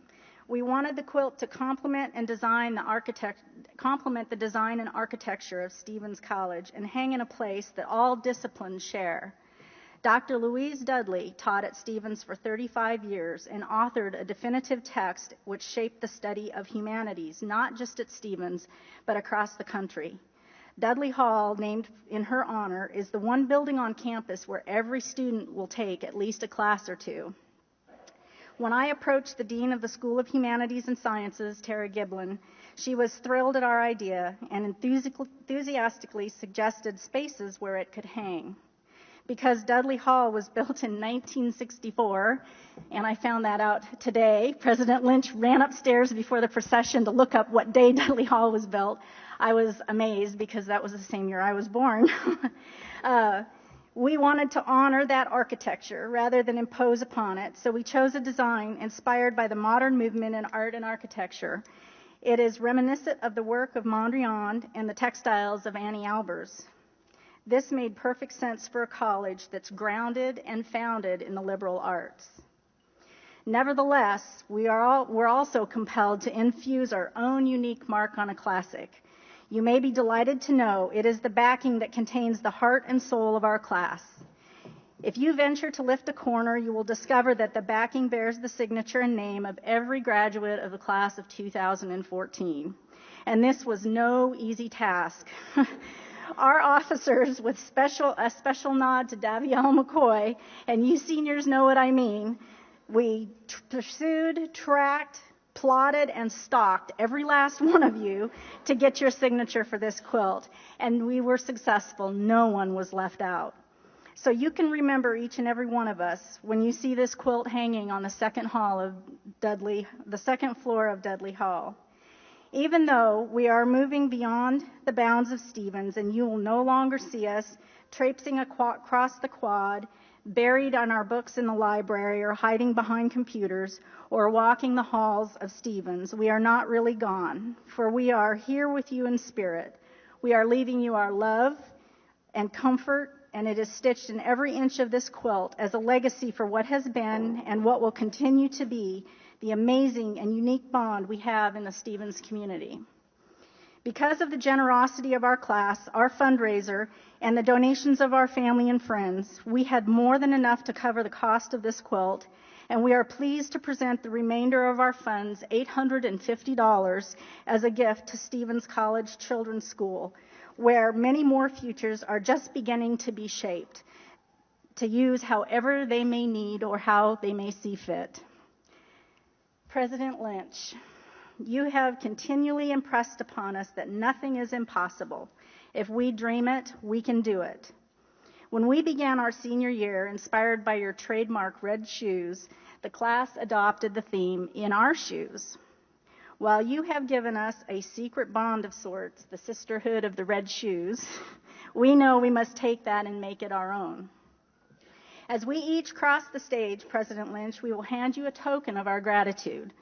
We wanted the quilt to complement the design and architecture of Stevens College and hang in a place that all disciplines share. Dr. Louise Dudley taught at Stevens for 35 years and authored a definitive text which shaped the study of humanities, not just at Stevens, but across the country. Dudley Hall, named in her honor, is the one building on campus where every student will take at least a class or two. When I approached the Dean of the School of Humanities and Sciences, Tara Giblin, she was thrilled at our idea and enthusiastically suggested spaces where it could hang. Because Dudley Hall was built in 1964, and I found that out today, President Lynch ran upstairs before the procession to look up what day Dudley Hall was built. I was amazed because that was the same year I was born. We wanted to honor that architecture rather than impose upon it, so we chose a design inspired by the modern movement in art and architecture. It is reminiscent of the work of Mondrian and the textiles of Annie Albers. This made perfect sense for a college that's grounded and founded in the liberal arts. Nevertheless, we're also compelled to infuse our own unique mark on a classic. You may be delighted to know it is the backing that contains the heart and soul of our class. If you venture to lift a corner, you will discover that the backing bears the signature and name of every graduate of the class of 2014. And this was no easy task. Our officers, with a special nod to Davielle McCoy, and you seniors know what I mean, we pursued, tracked, plotted, and stalked every last one of you to get your signature for this quilt. And we were successful. No one was left out. So you can remember each and every one of us when you see this quilt hanging on the second floor of Dudley Hall. Even though we are moving beyond the bounds of Stevens and you will no longer see us traipsing across the quad, buried on our books in the library or hiding behind computers or walking the halls of Stevens, we are not really gone, for we are here with you in spirit. We are leaving you our love and comfort, and it is stitched in every inch of this quilt as a legacy for what has been and what will continue to be the amazing and unique bond we have in the Stevens community. Because of the generosity of our class, our fundraiser, and the donations of our family and friends, we had more than enough to cover the cost of this quilt, and we are pleased to present the remainder of our funds, $850, as a gift to Stevens College Children's School, where many more futures are just beginning to be shaped, to use however they may need or how they may see fit. President Lynch, you have continually impressed upon us that nothing is impossible. If we dream it, we can do it. When we began our senior year, inspired by your trademark red shoes, the class adopted the theme, "In Our Shoes." While you have given us a secret bond of sorts, the sisterhood of the red shoes, we know we must take that and make it our own. As we each cross the stage, President Lynch, we will hand you a token of our gratitude,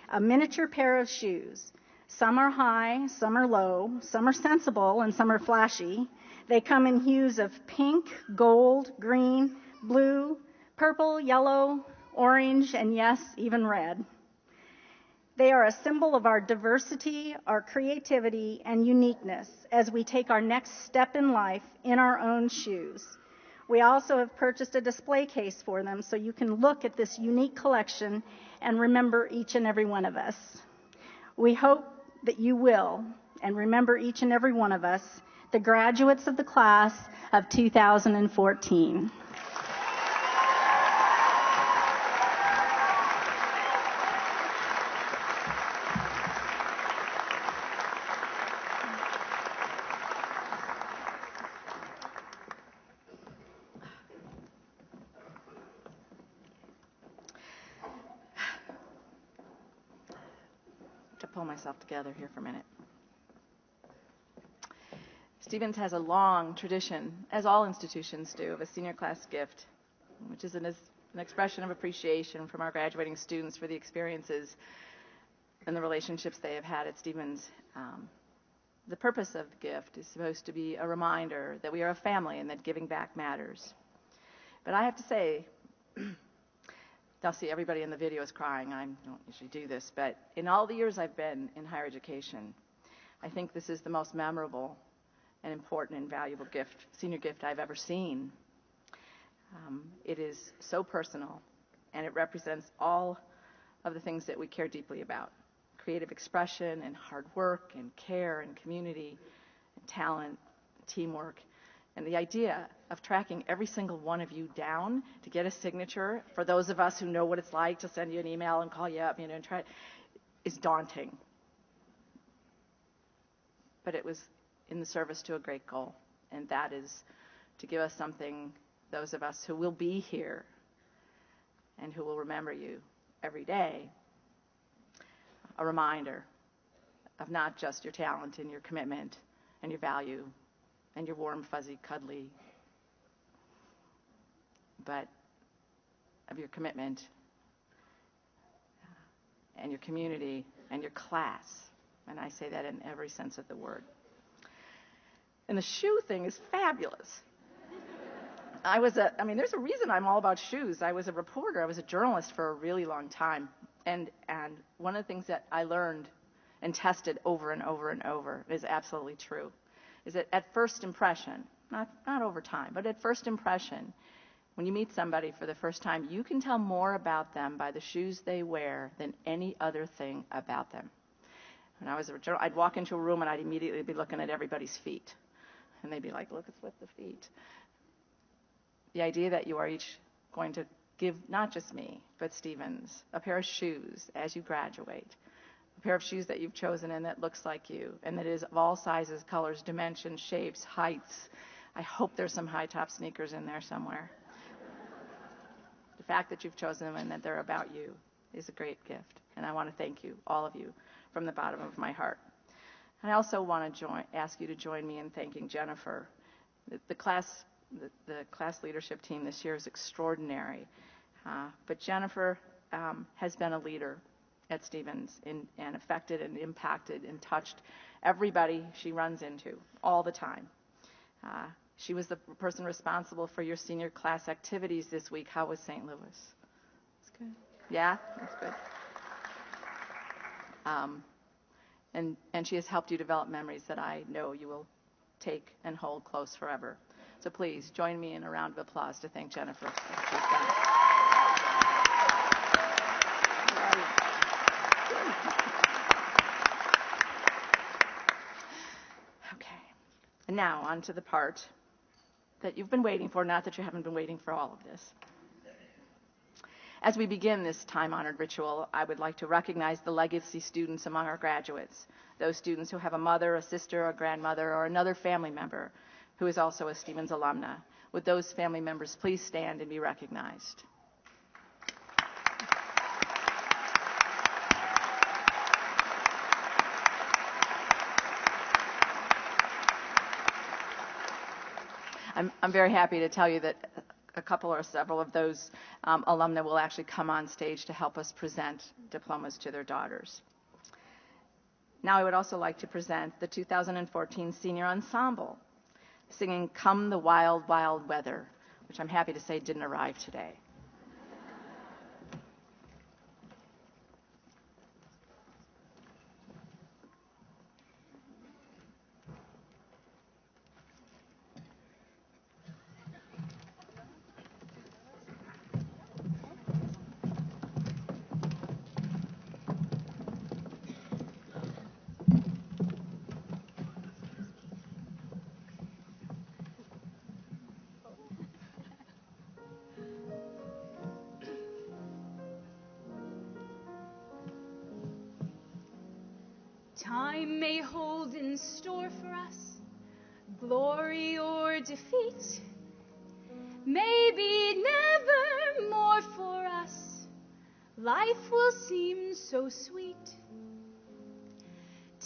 a miniature pair of shoes. Some are high, some are low, some are sensible, and some are flashy. They come in hues of pink, gold, green, blue, purple, yellow, orange, and yes, even red. They are a symbol of our diversity, our creativity, and uniqueness as we take our next step in life in our own shoes. We also have purchased a display case for them so you can look at this unique collection and remember each and every one of us. We hope that you will, and remember each and every one of us, the graduates of the class of 2014. To pull myself together here for a minute. Stevens has a long tradition, as all institutions do, of a senior class gift, which is an expression of appreciation from our graduating students for the experiences and the relationships they have had at Stevens. The purpose of the gift is supposed to be a reminder that we are a family and that giving back matters. But I have to say, They'll see everybody in the video is crying. I don't usually do this, but in all the years I've been in higher education, I think this is the most memorable and important and valuable gift, senior gift I've ever seen. It is so personal, and it represents all of the things that we care deeply about: creative expression and hard work and care and community and talent, teamwork. And the idea of tracking every single one of you down to get a signature, for those of us who know what it's like to send you an email and call you up, and try, is daunting. But it was in the service to a great goal, and that is to give us something, those of us who will be here and who will remember you every day, a reminder of not just your talent and your commitment and your value and your warm, fuzzy, cuddly, but of your commitment and your community and your class. And I say that in every sense of the word. And the shoe thing is fabulous. There's a reason I'm all about shoes. I was a reporter. I was a journalist for a really long time. And one of the things that I learned and tested over and over and over is absolutely true, is that at first impression, not over time, but at first impression, when you meet somebody for the first time, you can tell more about them by the shoes they wear than any other thing about them. When I was a journalist, I'd walk into a room and I'd immediately be looking at everybody's feet. And they'd be like, look at the feet. The idea that you are each going to give, not just me, but Stevens, a pair of shoes as you graduate, a pair of shoes that you've chosen and that looks like you, and that is of all sizes, colors, dimensions, shapes, heights. I hope there's some high-top sneakers in there somewhere. The fact that you've chosen them and that they're about you is a great gift, and I want to thank you, all of you, from the bottom of my heart. I also want to ask you to join me in thanking Jennifer. The class leadership team this year is extraordinary, but Jennifer has been a leader at Stevens and affected and impacted and touched everybody she runs into all the time. She was the person responsible for your senior class activities this week. How was St. Louis? It's good. Yeah, that's good. And she has helped you develop memories that I know you will take and hold close forever. So please join me in a round of applause to thank Jennifer. Okay. And now on to the part that you've been waiting for, not that you haven't been waiting for all of this. As we begin this time-honored ritual, I would like to recognize the legacy students among our graduates, those students who have a mother, a sister, a grandmother, or another family member who is also a Stevens alumna. Would those family members please stand and be recognized? I'm very happy to tell you that a couple or several of those alumni will actually come on stage to help us present diplomas to their daughters. Now I would also like to present the 2014 Senior Ensemble, singing Come the Wild, Wild Weather, which I'm happy to say didn't arrive today. Time may hold in store for us glory or defeat, maybe never more for us. Life will seem so sweet.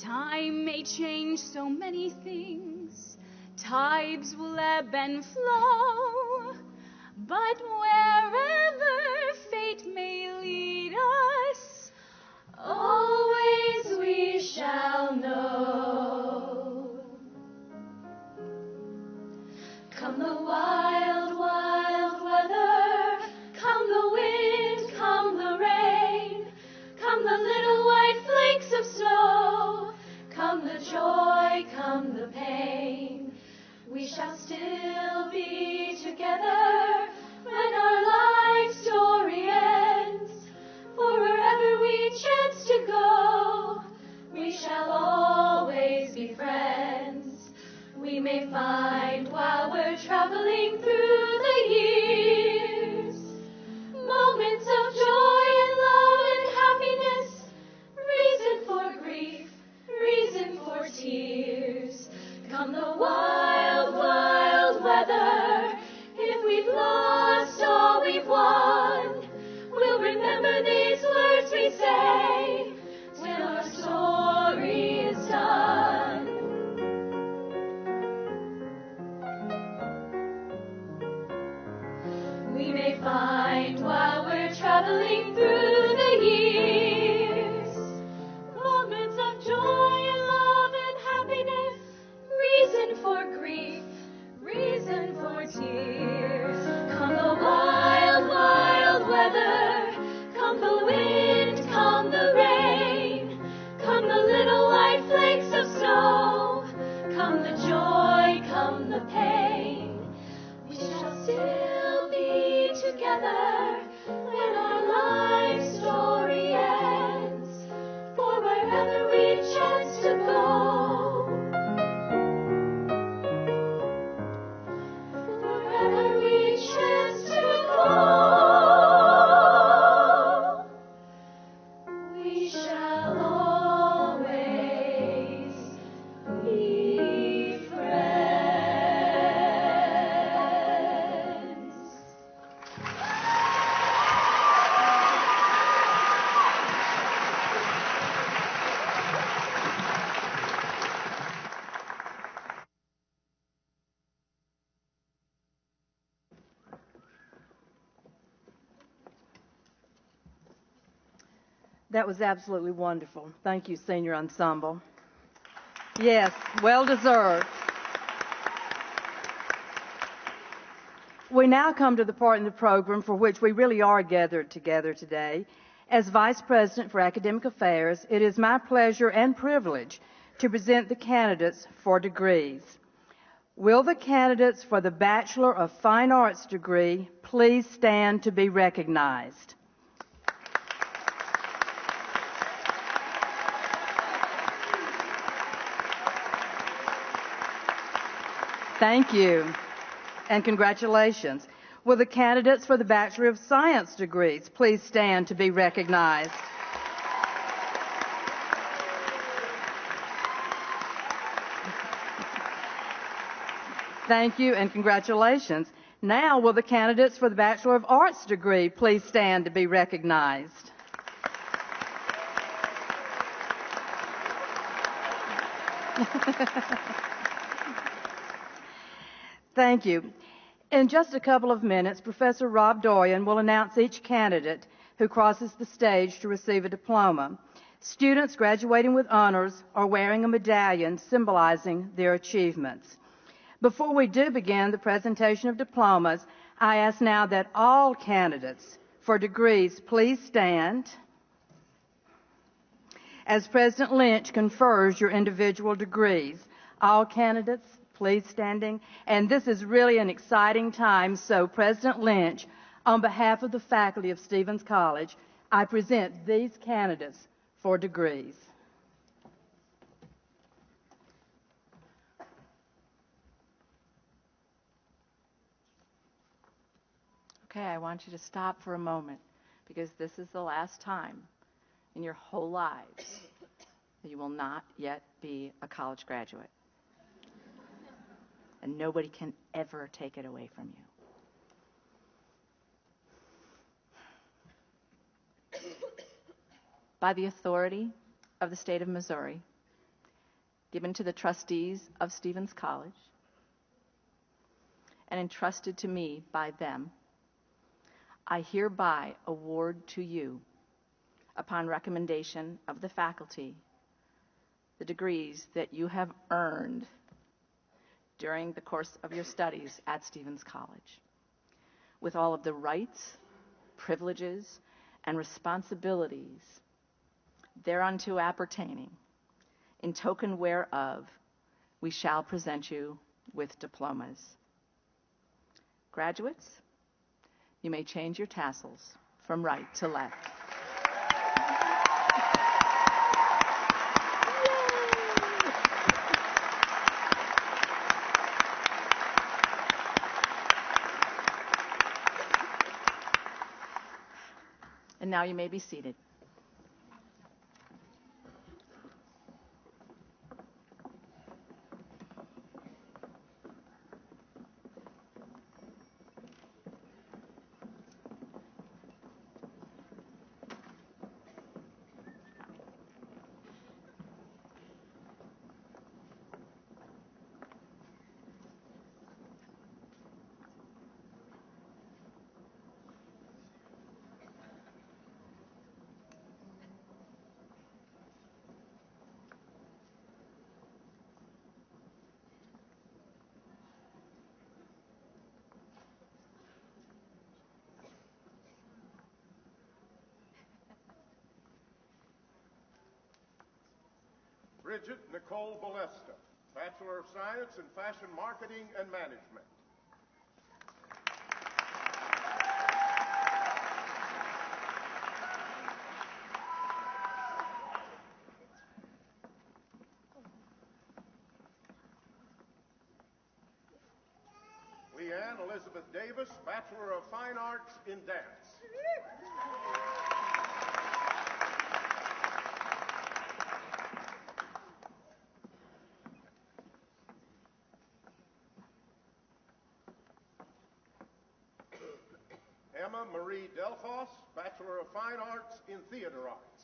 Time may change so many things, tides will ebb and flow, but wherever fate may lead us, always we shall know. Come the wild, wild weather, come the wind, come We shall still be together when our life story ends. For wherever we chance to go, we shall always be friends. We may find while we're traveling through the years moments of joy and love and happiness, reason for grief, reason for tears. Come the wild, wild weather, if we've lost all we've won, we'll remember these words we say till our story is done. We may find while we're traveling through the years moments of joy and love and happiness, reason for grief, reason for tears. Come the wild, wild weather, come the wind, come the rain, come the little white flakes of snow, come the joy, come the pain. We shall still be together when our life story ends. For wherever we chance to go, wherever we chance to go, we shall always be friends. That was absolutely wonderful. Thank you, Senior Ensemble. Yes, well deserved. We now come to the part in the program for which we really are gathered together today. As Vice President for Academic Affairs, it is my pleasure and privilege to present the candidates for degrees. Will the candidates for the Bachelor of Fine Arts degree please stand to be recognized? Thank you, and congratulations. Will the candidates for the Bachelor of Science degrees please stand to be recognized? Thank you, and congratulations. Now, will the candidates for the Bachelor of Arts degree please stand to be recognized? Thank you. In just a couple of minutes, Professor Rob Doyen will announce each candidate who crosses the stage to receive a diploma. Students graduating with honors are wearing a medallion symbolizing their achievements. Before we do begin the presentation of diplomas, I ask now that all candidates for degrees please stand as President Lynch confers your individual degrees. All candidates, please standing. And this is really an exciting time, so President Lynch, on behalf of the faculty of Stevens College, I present these candidates for degrees. Okay, I want you to stop for a moment because this is the last time in your whole lives that you will not yet be a college graduate. And nobody can ever take it away from you. By the authority of the state of Missouri, given to the trustees of Stevens College, and entrusted to me by them, I hereby award to you, upon recommendation of the faculty, the degrees that you have earned during the course of your studies at Stevens College, with all of the rights, privileges, and responsibilities thereunto appertaining, in token whereof we shall present you with diplomas. Graduates, you may change your tassels from right to left. And now you may be seated. Bridget Nicole Balesta, Bachelor of Science in Fashion Marketing and Management. Leanne Elizabeth Davis, Bachelor of Fine Arts in Dance. Emma Marie Delfos, Bachelor of Fine Arts in Theater Arts.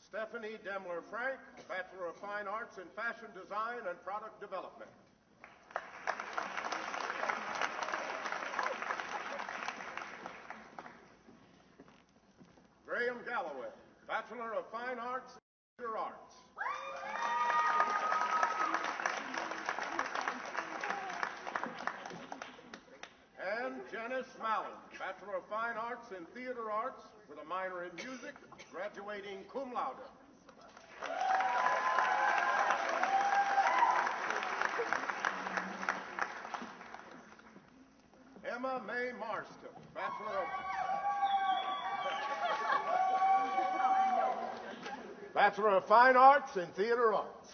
Stephanie Demler Frank, Bachelor of Fine Arts in Fashion Design and Product Development. Graham Galloway, Bachelor of Fine Arts in Theater Arts. And Janice Mallon, Bachelor of Fine Arts in Theater Arts with a minor in music, graduating cum laude. Emma Mae Marston, Bachelor of Fine Arts in Theater Arts.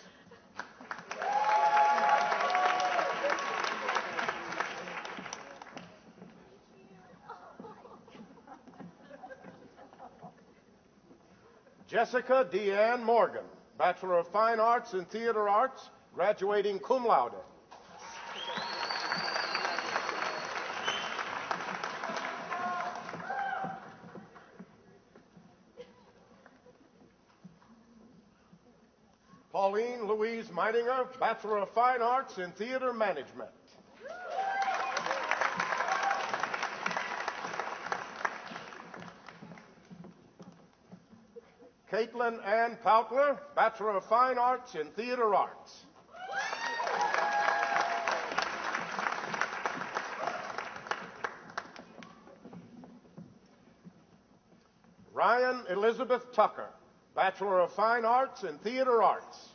Jessica Deanne Morgan, Bachelor of Fine Arts in Theater Arts, graduating cum laude. Pauline Louise Meininger, Bachelor of Fine Arts in Theater Management. Caitlin Ann Pautler, Bachelor of Fine Arts in Theater Arts. Ryan Elizabeth Tucker, Bachelor of Fine Arts in Theater Arts.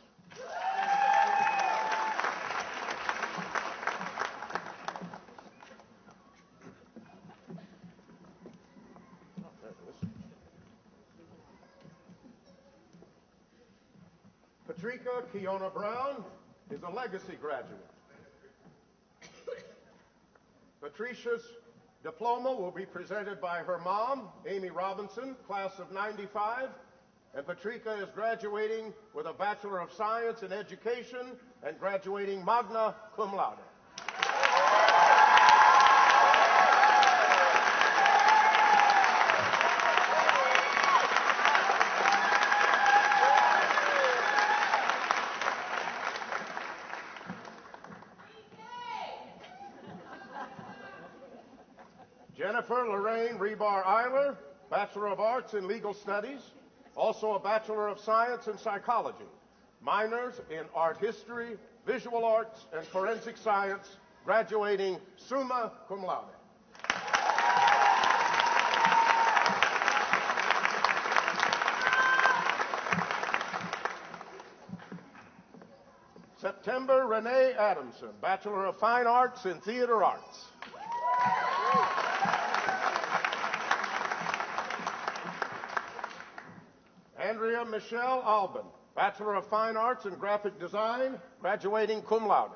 Patrika Kiona Brown is a legacy graduate. Patricia's diploma will be presented by her mom, Amy Robinson, class of '95, and Patrika is graduating with a Bachelor of Science in Education and graduating magna cum laude. Jennifer Lorraine Rebar Eiler, Bachelor of Arts in Legal Studies, also a Bachelor of Science in Psychology, minors in Art History, Visual Arts, and Forensic Science, graduating summa cum laude. September Renee Adamson, Bachelor of Fine Arts in Theater Arts. Andrea Michelle Albin, Bachelor of Fine Arts in Graphic Design, graduating cum laude.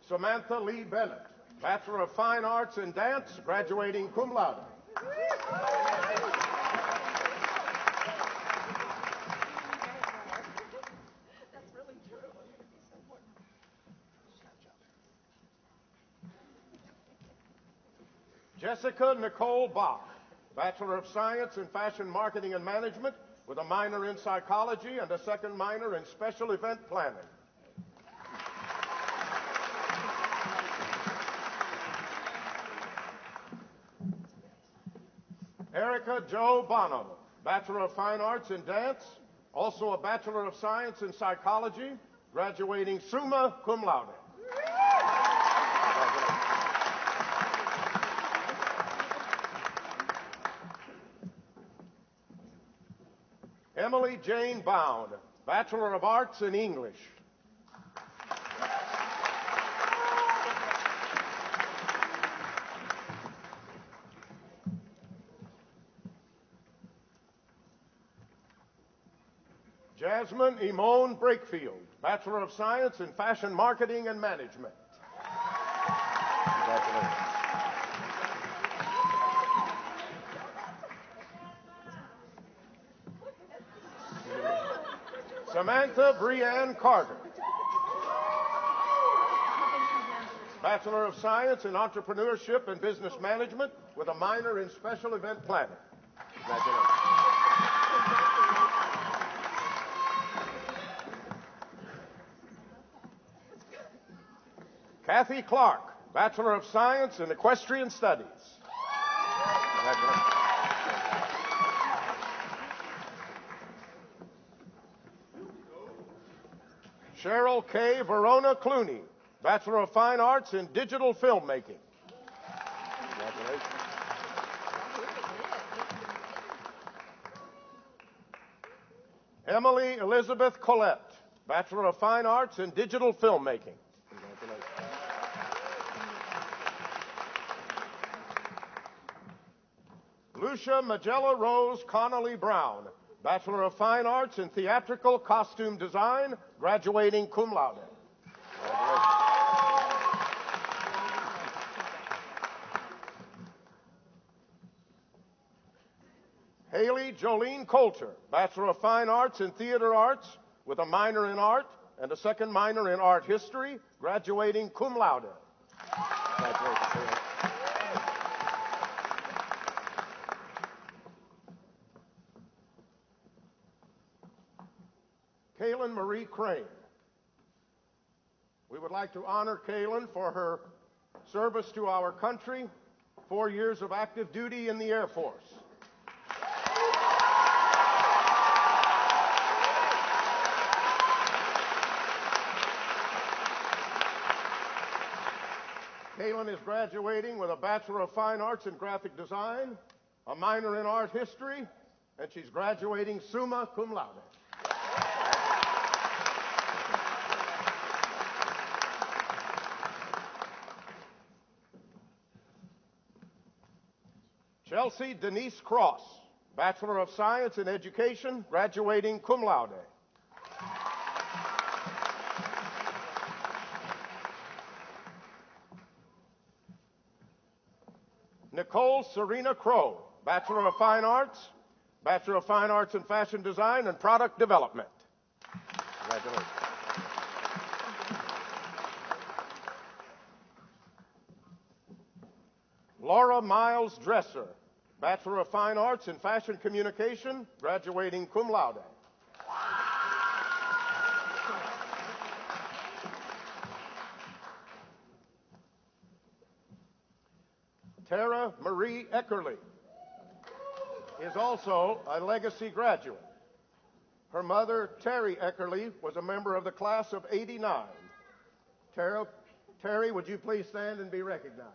Samantha Lee Bennett, Bachelor of Fine Arts in Dance, graduating cum laude. Jessica Nicole Bach, Bachelor of Science in Fashion Marketing and Management with a minor in psychology and a second minor in special event planning. Erica Jo Bono, Bachelor of Fine Arts in Dance, also a Bachelor of Science in Psychology, graduating summa cum laude. Emily Jane Bound, Bachelor of Arts in English. Jasmine Imone Brakefield, Bachelor of Science in Fashion Marketing and Management. Congratulations. Samantha Brianne Carter, Bachelor of Science in Entrepreneurship and Business Management with a minor in Special Event Planning. Congratulations. Kathy Clark, Bachelor of Science in Equestrian Studies. Congratulations. Cheryl K. Verona Clooney, Bachelor of Fine Arts in Digital Filmmaking. Congratulations. Emily Elizabeth Collette, Bachelor of Fine Arts in Digital Filmmaking. Congratulations. Lucia Magella Rose Connolly Brown, Bachelor of Fine Arts in Theatrical Costume Design, graduating cum laude. Haley Jolene Coulter, Bachelor of Fine Arts in Theater Arts with a minor in art and a second minor in art history, graduating cum laude. Congratulations. Kaylin Marie Crane. We would like to honor Kaylin for her service to our country, 4 years of active duty in the Air Force. Kaylin is graduating with a Bachelor of Fine Arts in Graphic Design, a minor in art history, and she's graduating summa cum laude. Chelsea Denise Cross, Bachelor of Science in Education, graduating cum laude. Nicole Serena Crow, Bachelor of Fine Arts, Bachelor of Fine Arts in Fashion Design and Product Development. Congratulations. Laura Miles Dresser, Bachelor of Fine Arts in Fashion Communication, graduating cum laude. Tara Marie Eckerly is also a legacy graduate. Her mother, Terry Eckerly, was a member of the class of '89. Terry, would you please stand and be recognized?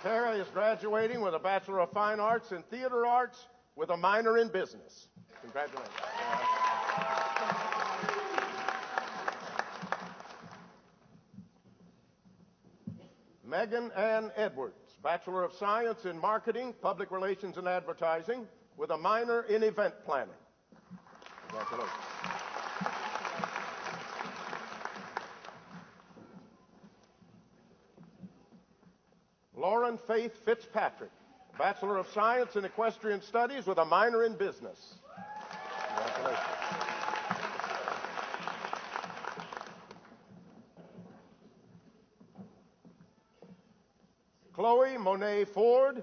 Tara is graduating with a Bachelor of Fine Arts in Theater Arts with a minor in business. Congratulations. Megan Ann Edwards, Bachelor of Science in Marketing, Public Relations and Advertising with a minor in event planning. Congratulations. Lauren Faith Fitzpatrick, Bachelor of Science in Equestrian Studies with a minor in business. Congratulations. Chloe Monet Ford,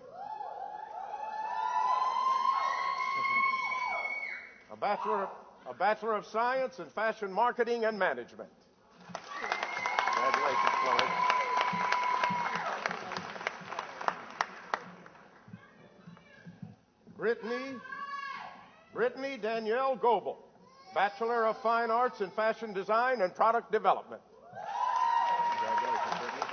a Bachelor of Science in Fashion Marketing and Management. Congratulations, Chloe. Brittany Danielle Goebel, Bachelor of Fine Arts in Fashion Design and Product Development. Congratulations, Brittany.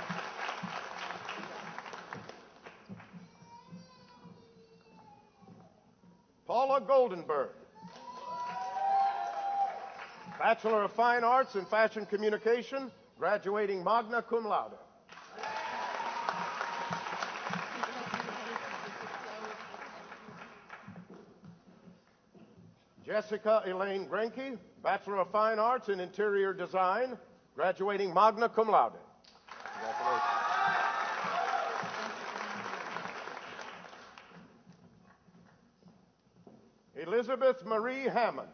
Paula Goldenberg, Bachelor of Fine Arts in Fashion Communication, graduating magna cum laude. Jessica Elaine Grenke, Bachelor of Fine Arts in Interior Design, graduating magna cum laude. Congratulations. Elizabeth Marie Hammond,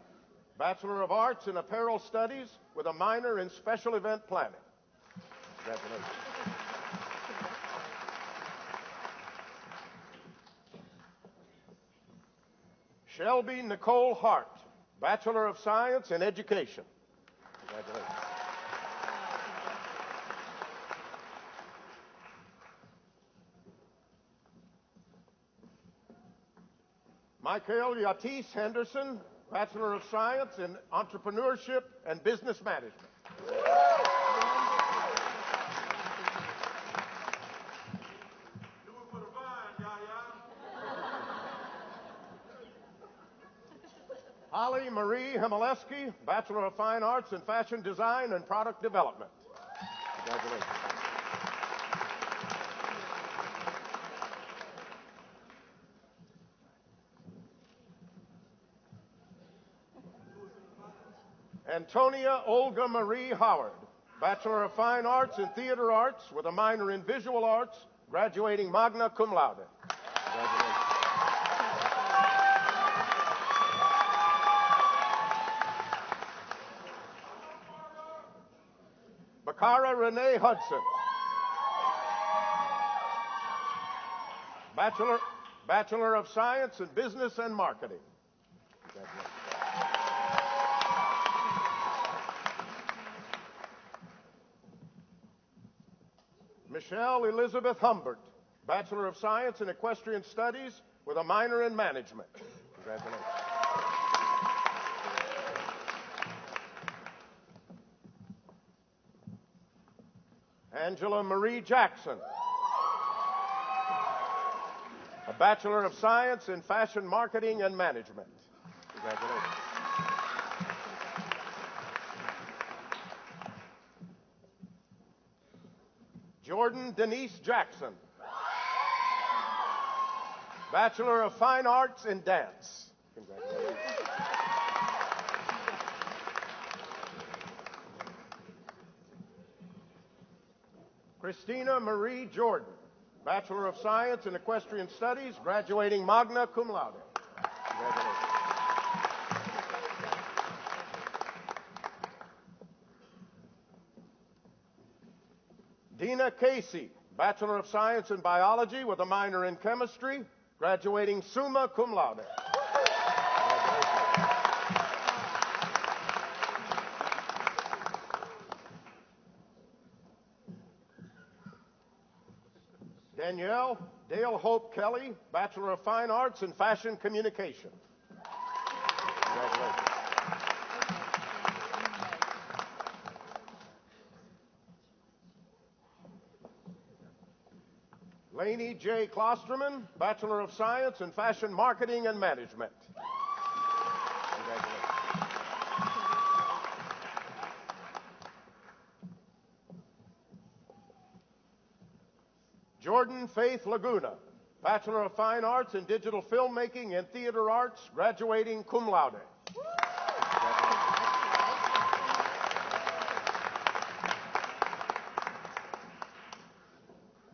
Bachelor of Arts in Apparel Studies with a minor in Special Event Planning. Congratulations. Shelby Nicole Hart, Bachelor of Science in Education. Congratulations. Michael Yatis Henderson, Bachelor of Science in Entrepreneurship and Business Management. Holly Marie Himaleski, Bachelor of Fine Arts in Fashion Design and Product Development. Congratulations. Antonia Olga Marie Howard, Bachelor of Fine Arts in Theater Arts with a minor in Visual Arts, graduating magna cum laude. Congratulations. Bakara Renee Hudson, Bachelor of Science in Business and Marketing. Congratulations. Michelle Elizabeth Humbert, Bachelor of Science in Equestrian Studies with a minor in Management. Congratulations. Angela Marie Jackson, a Bachelor of Science in Fashion Marketing and Management. Congratulations. Jordan Denise Jackson, Bachelor of Fine Arts in Dance. Congratulations. Christina Marie Jordan, Bachelor of Science in Equestrian Studies, graduating magna cum laude. Congratulations. Dina Casey, Bachelor of Science in Biology with a minor in Chemistry, graduating summa cum laude. Danielle Dale Hope Kelly, Bachelor of Fine Arts in Fashion Communication. Congratulations. Lainey J. Klosterman, Bachelor of Science in Fashion Marketing and Management. Congratulations. Jordan Faith Laguna, Bachelor of Fine Arts in Digital Filmmaking and Theater Arts, graduating cum laude.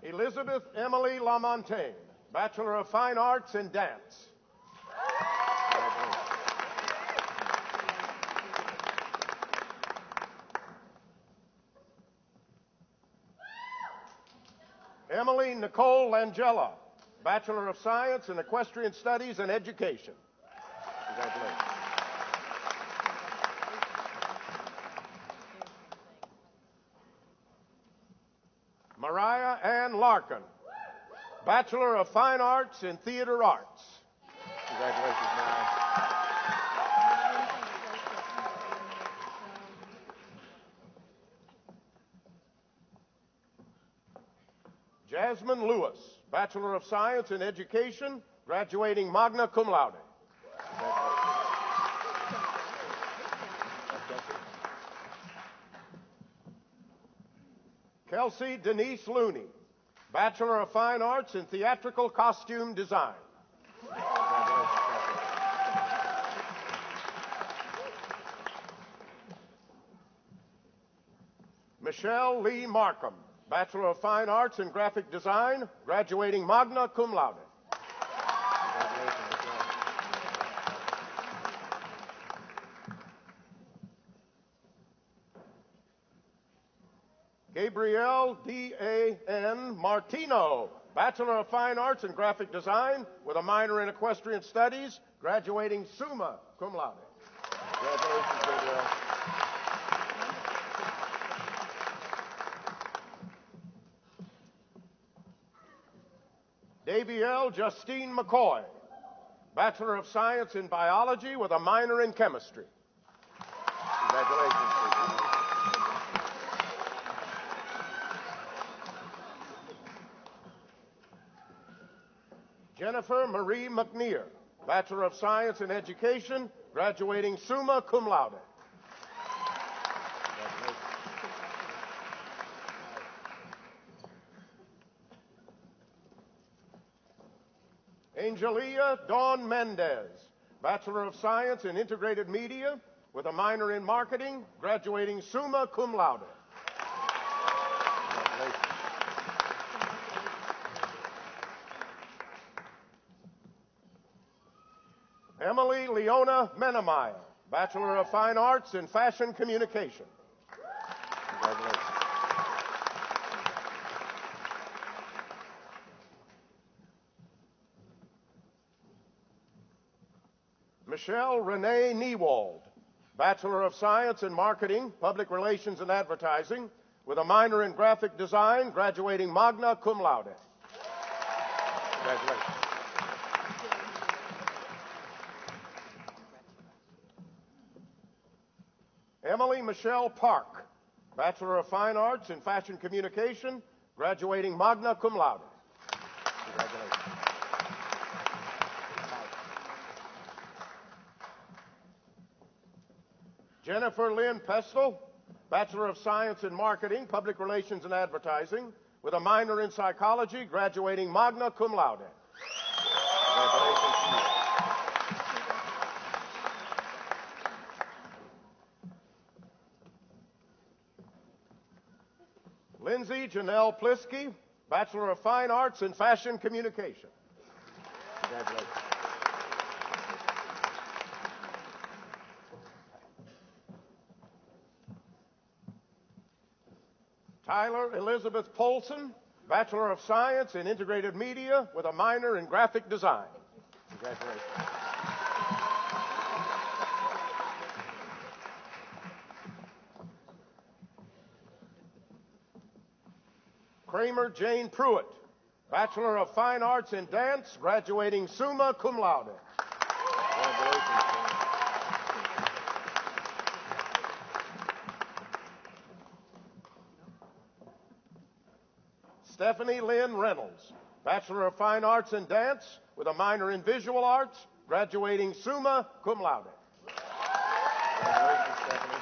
Elizabeth Emily Lamontagne, Bachelor of Fine Arts in Dance. Emily Nicole Langella, Bachelor of Science in Equestrian Studies and Education. Congratulations. Mariah Ann Larkin, Bachelor of Fine Arts in Theater Arts. Congratulations, Mariah. Jasmine Lewis, Bachelor of Science in Education, graduating magna cum laude. Kelsey Denise Looney, Bachelor of Fine Arts in Theatrical Costume Design. Michelle Lee Markham, Bachelor of Fine Arts in Graphic Design, graduating magna cum laude. Gabrielle D.A.N. Martino, Bachelor of Fine Arts in Graphic Design with a minor in Equestrian Studies, graduating summa cum laude. Congratulations, Gabrielle. Davielle Justine McCoy, Bachelor of Science in Biology with a minor in Chemistry. Congratulations, Davielle. Jennifer Marie McNear, Bachelor of Science in Education, graduating summa cum laude. Angelia Dawn Mendez, Bachelor of Science in Integrated Media with a minor in Marketing, graduating summa cum laude. Emily Leona Menemeyer, Bachelor of Fine Arts in Fashion Communication. Congratulations. Michelle Renee Niewald, Bachelor of Science in Marketing, Public Relations and Advertising, with a minor in Graphic Design, graduating magna cum laude. Congratulations. Emily Michelle Park, Bachelor of Fine Arts in Fashion Communication, graduating magna cum laude. Congratulations. Jennifer Lynn Pestle, Bachelor of Science in Marketing, Public Relations and Advertising, with a minor in Psychology, graduating magna cum laude. Congratulations to you. Lindsay Janelle Plisky, Bachelor of Fine Arts in Fashion Communication. Congratulations. Tyler Elizabeth Polson, Bachelor of Science in Integrated Media with a minor in Graphic Design. Congratulations. Kramer Jane Pruitt, Bachelor of Fine Arts in Dance, graduating summa cum laude. Congratulations. Stephanie Lynn Reynolds, Bachelor of Fine Arts in Dance with a minor in Visual Arts, graduating summa cum laude. Congratulations, Stephanie.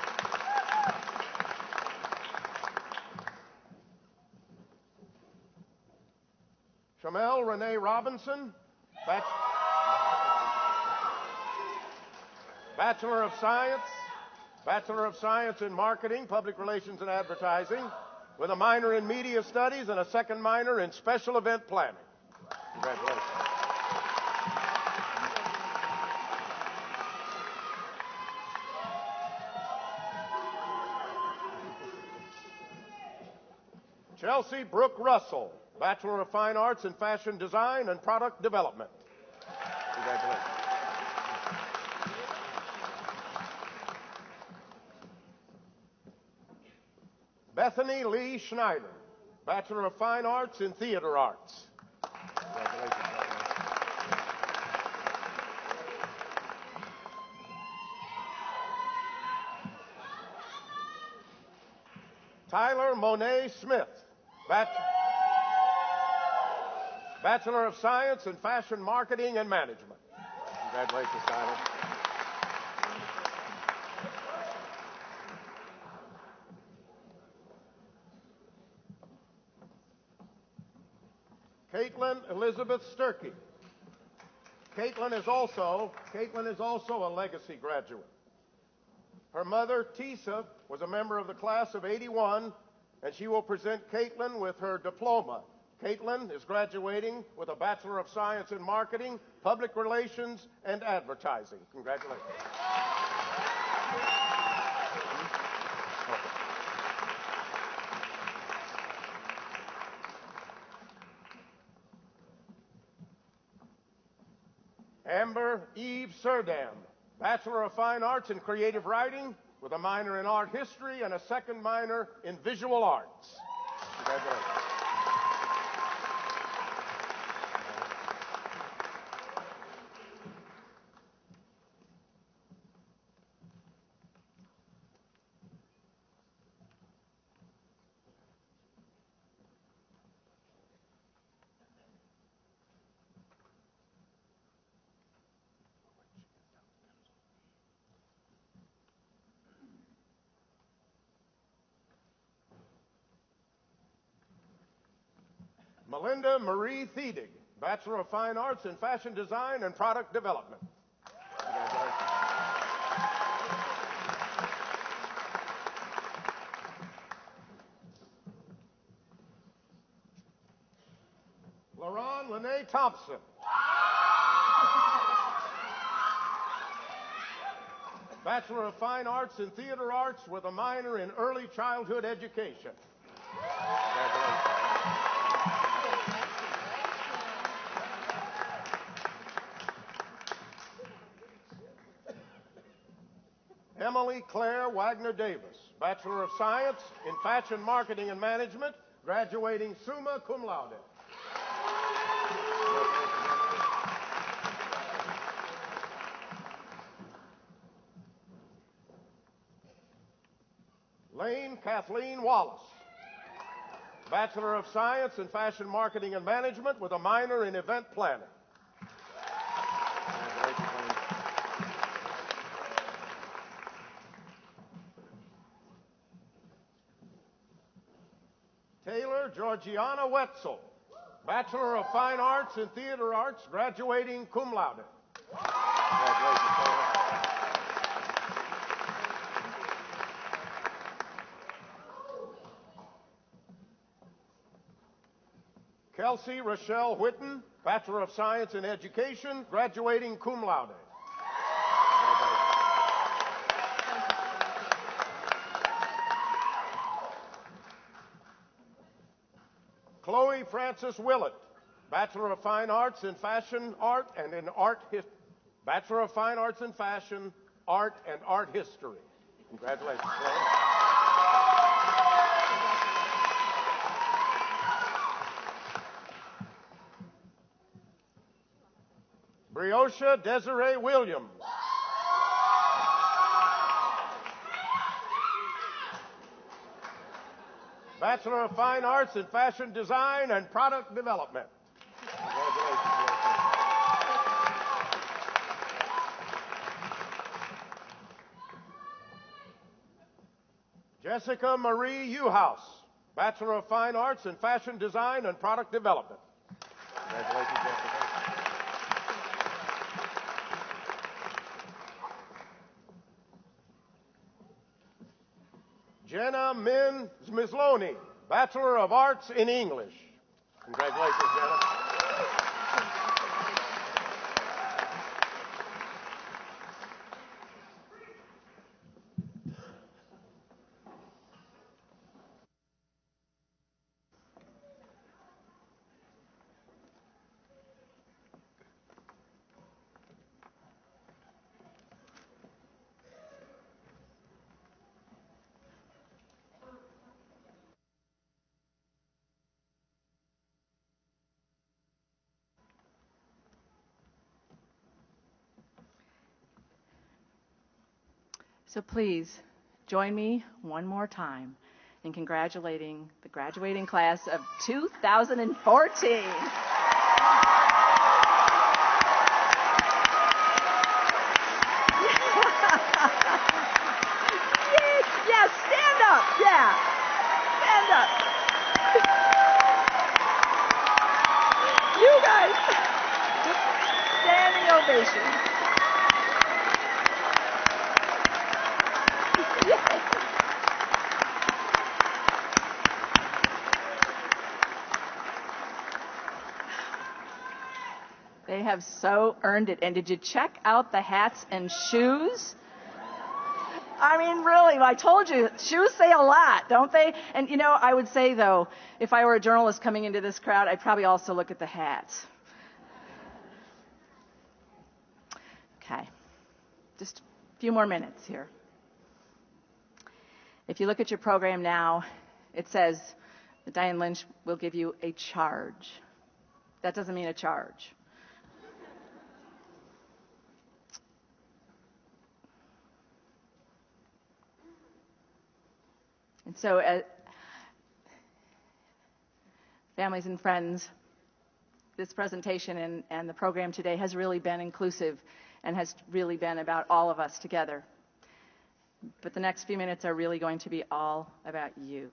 Shamel Renee Robinson, Bachelor of Science in Marketing, Public Relations and Advertising, with a minor in Media Studies and a second minor in Special Event Planning. Congratulations. Chelsea Brooke Russell, Bachelor of Fine Arts in Fashion Design and Product Development. Congratulations. Bethany Lee Schneider, Bachelor of Fine Arts in Theater Arts. Congratulations, Bethany. Tyler Monet Smith, Bachelor of Science in Fashion Marketing and Management. Congratulations, Tyler. Caitlin Elizabeth Sturkey. Caitlin is also a legacy graduate. Her mother, Tisa, was a member of the class of '81, and she will present Caitlin with her diploma. Caitlin is graduating with a Bachelor of Science in Marketing, Public Relations, and Advertising. Congratulations. Amber Eve Surdam, Bachelor of Fine Arts in Creative Writing with a minor in Art History and a second minor in Visual Arts. Congratulations. Melinda Marie Thiedig, Bachelor of Fine Arts in Fashion Design and Product Development. Congratulations. LaRon Lene Thompson. Bachelor of Fine Arts in Theater Arts with a minor in Early Childhood Education. Congratulations. Emily Claire Wagner Davis, Bachelor of Science in Fashion Marketing and Management, graduating summa cum laude. Lane Kathleen Wallace, Bachelor of Science in Fashion Marketing and Management with a minor in Event Planning. Taylor Georgiana Wetzel, Bachelor of Fine Arts in Theater Arts, graduating cum laude. Congratulations, Taylor. Kelsey Rochelle Whitten, Bachelor of Science in Education, graduating cum laude. Chloe Frances Willett, Bachelor of Fine Arts in Fashion Art and in Art History. Bachelor of Fine Arts in Fashion, Art, and Art History. Congratulations, Chloe. Briosha Desiree Williams. Bachelor of Fine Arts in Fashion Design and Product Development. Jessica Marie Uhouse, Bachelor of Fine Arts in Fashion Design and Product Development. Congratulations, Jessica. Jenna Min Zmisloni, Bachelor of Arts in English. Congratulations, Jenna. So please join me one more time in congratulating the graduating class of 2014. Yes, stand up. Yeah, stand up. You guys, standing ovation. They have so earned it. And did you check out the hats and shoes? I mean, really, I told you, shoes say a lot, don't they? And, you know, I would say, though, if I were a journalist coming into this crowd, I'd probably also look at the hats. Okay. Just a few more minutes here. If you look at your program now, it says that Diane Lynch will give you a charge. That doesn't mean a charge. And so, families and friends, this presentation and the program today has really been inclusive and has really been about all of us together. But the next few minutes are really going to be all about you.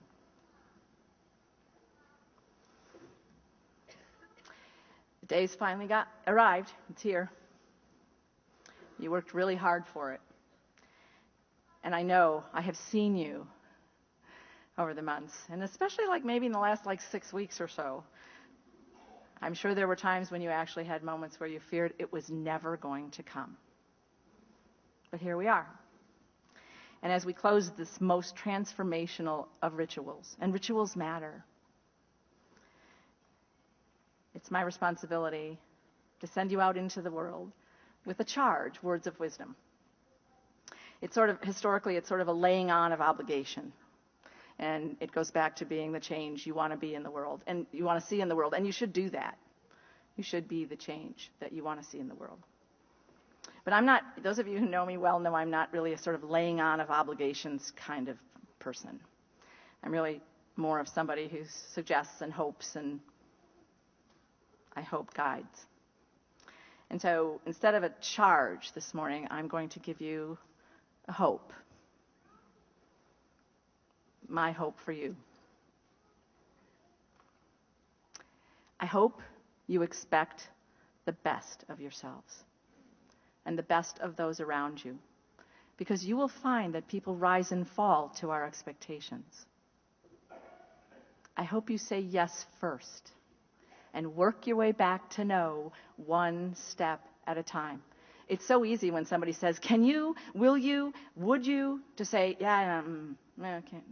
The day's finally arrived. It's here. You worked really hard for it. And I know, I have seen you over the months, and especially maybe in the last 6 weeks or so. I'm sure there were times when you actually had moments where you feared it was never going to come. But here we are. And as we close this most transformational of rituals, and rituals matter, it's my responsibility to send you out into the world with a charge, words of wisdom. Historically, it's sort of a laying on of obligation. And it goes back to being the change you want to be in the world, and you want to see in the world, and you should do that. You should be the change that you want to see in the world. But I'm not, those of you who know me well know I'm not really a sort of laying on of obligations kind of person. I'm really more of somebody who suggests and hopes and, I hope, guides. And so instead of a charge this morning, I'm going to give you a hope. My hope for you. I hope you expect the best of yourselves and the best of those around you, because you will find that people rise and fall to our expectations. I hope you say yes first and work your way back to no, one step at a time. It's so easy when somebody says, can you, will you, would you, to say, yeah, I can't.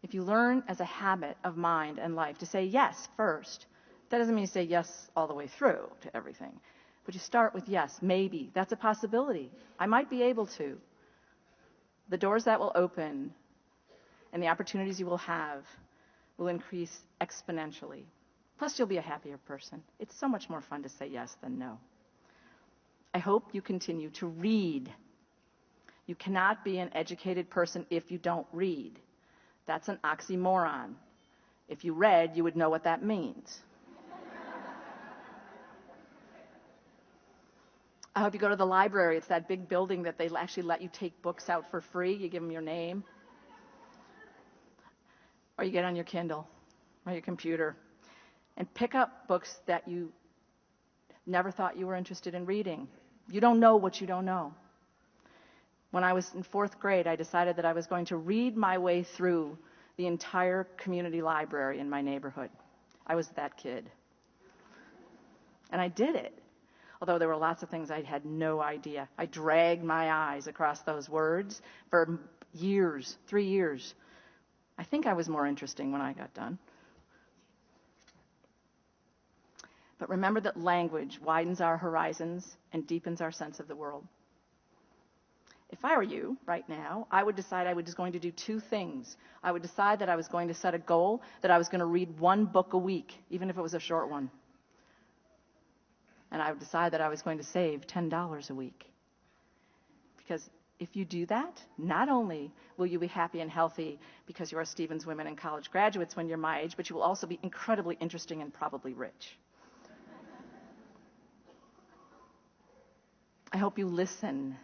If you learn as a habit of mind and life to say yes first, that doesn't mean you say yes all the way through to everything. But you start with yes, maybe. That's a possibility. I might be able to. The doors that will open and the opportunities you will have will increase exponentially. Plus, you'll be a happier person. It's so much more fun to say yes than no. I hope you continue to read. You cannot be an educated person if you don't read. That's an oxymoron. If you read, you would know what that means. I hope you go to the library. It's that big building that they actually let you take books out for free. You give them your name. or you get on your Kindle or your computer and pick up books that you never thought you were interested in reading. You don't know what you don't know. When I was in 4th grade, I decided that I was going to read my way through the entire community library in my neighborhood. I was that kid. And I did it, although there were lots of things I had no idea. I dragged my eyes across those words for years, 3 years. I think I was more interesting when I got done. But remember that language widens our horizons and deepens our sense of the world. If I were you right now, I would decide I was just going to do 2 things. I would decide that I was going to set a goal that I was going to read 1 book a week, even if it was a short one. And I would decide that I was going to save $10 a week. Because if you do that, not only will you be happy and healthy because you are Stevens Women and college graduates when you're my age, but you will also be incredibly interesting and probably rich. I hope you listen.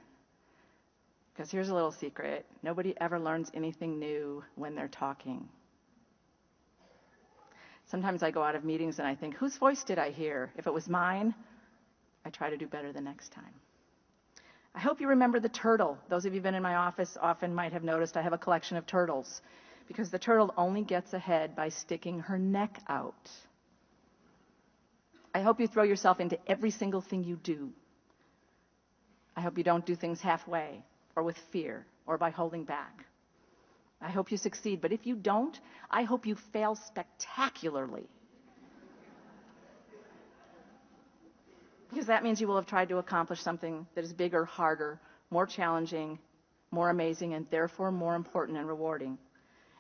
Because here's a little secret. Nobody ever learns anything new when they're talking. Sometimes I go out of meetings and I think, whose voice did I hear? If it was mine, I try to do better the next time. I hope you remember the turtle. Those of you who've been in my office often might have noticed I have a collection of turtles, because the turtle only gets ahead by sticking her neck out. I hope you throw yourself into every single thing you do. I hope you don't do things halfway, or with fear, or by holding back. I hope you succeed, but if you don't, I hope you fail spectacularly. Because that means you will have tried to accomplish something that is bigger, harder, more challenging, more amazing, and therefore more important and rewarding.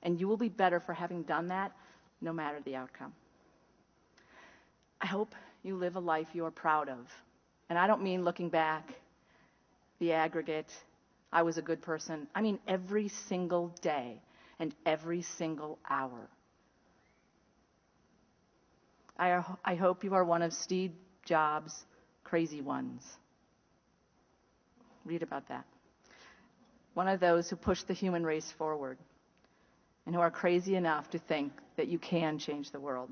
And you will be better for having done that, no matter the outcome. I hope you live a life you are proud of. And I don't mean looking back, the aggregate, I was a good person. I mean every single day and every single hour. I hope you are one of Steve Jobs' crazy ones. Read about that. One of those who push the human race forward and who are crazy enough to think that you can change the world.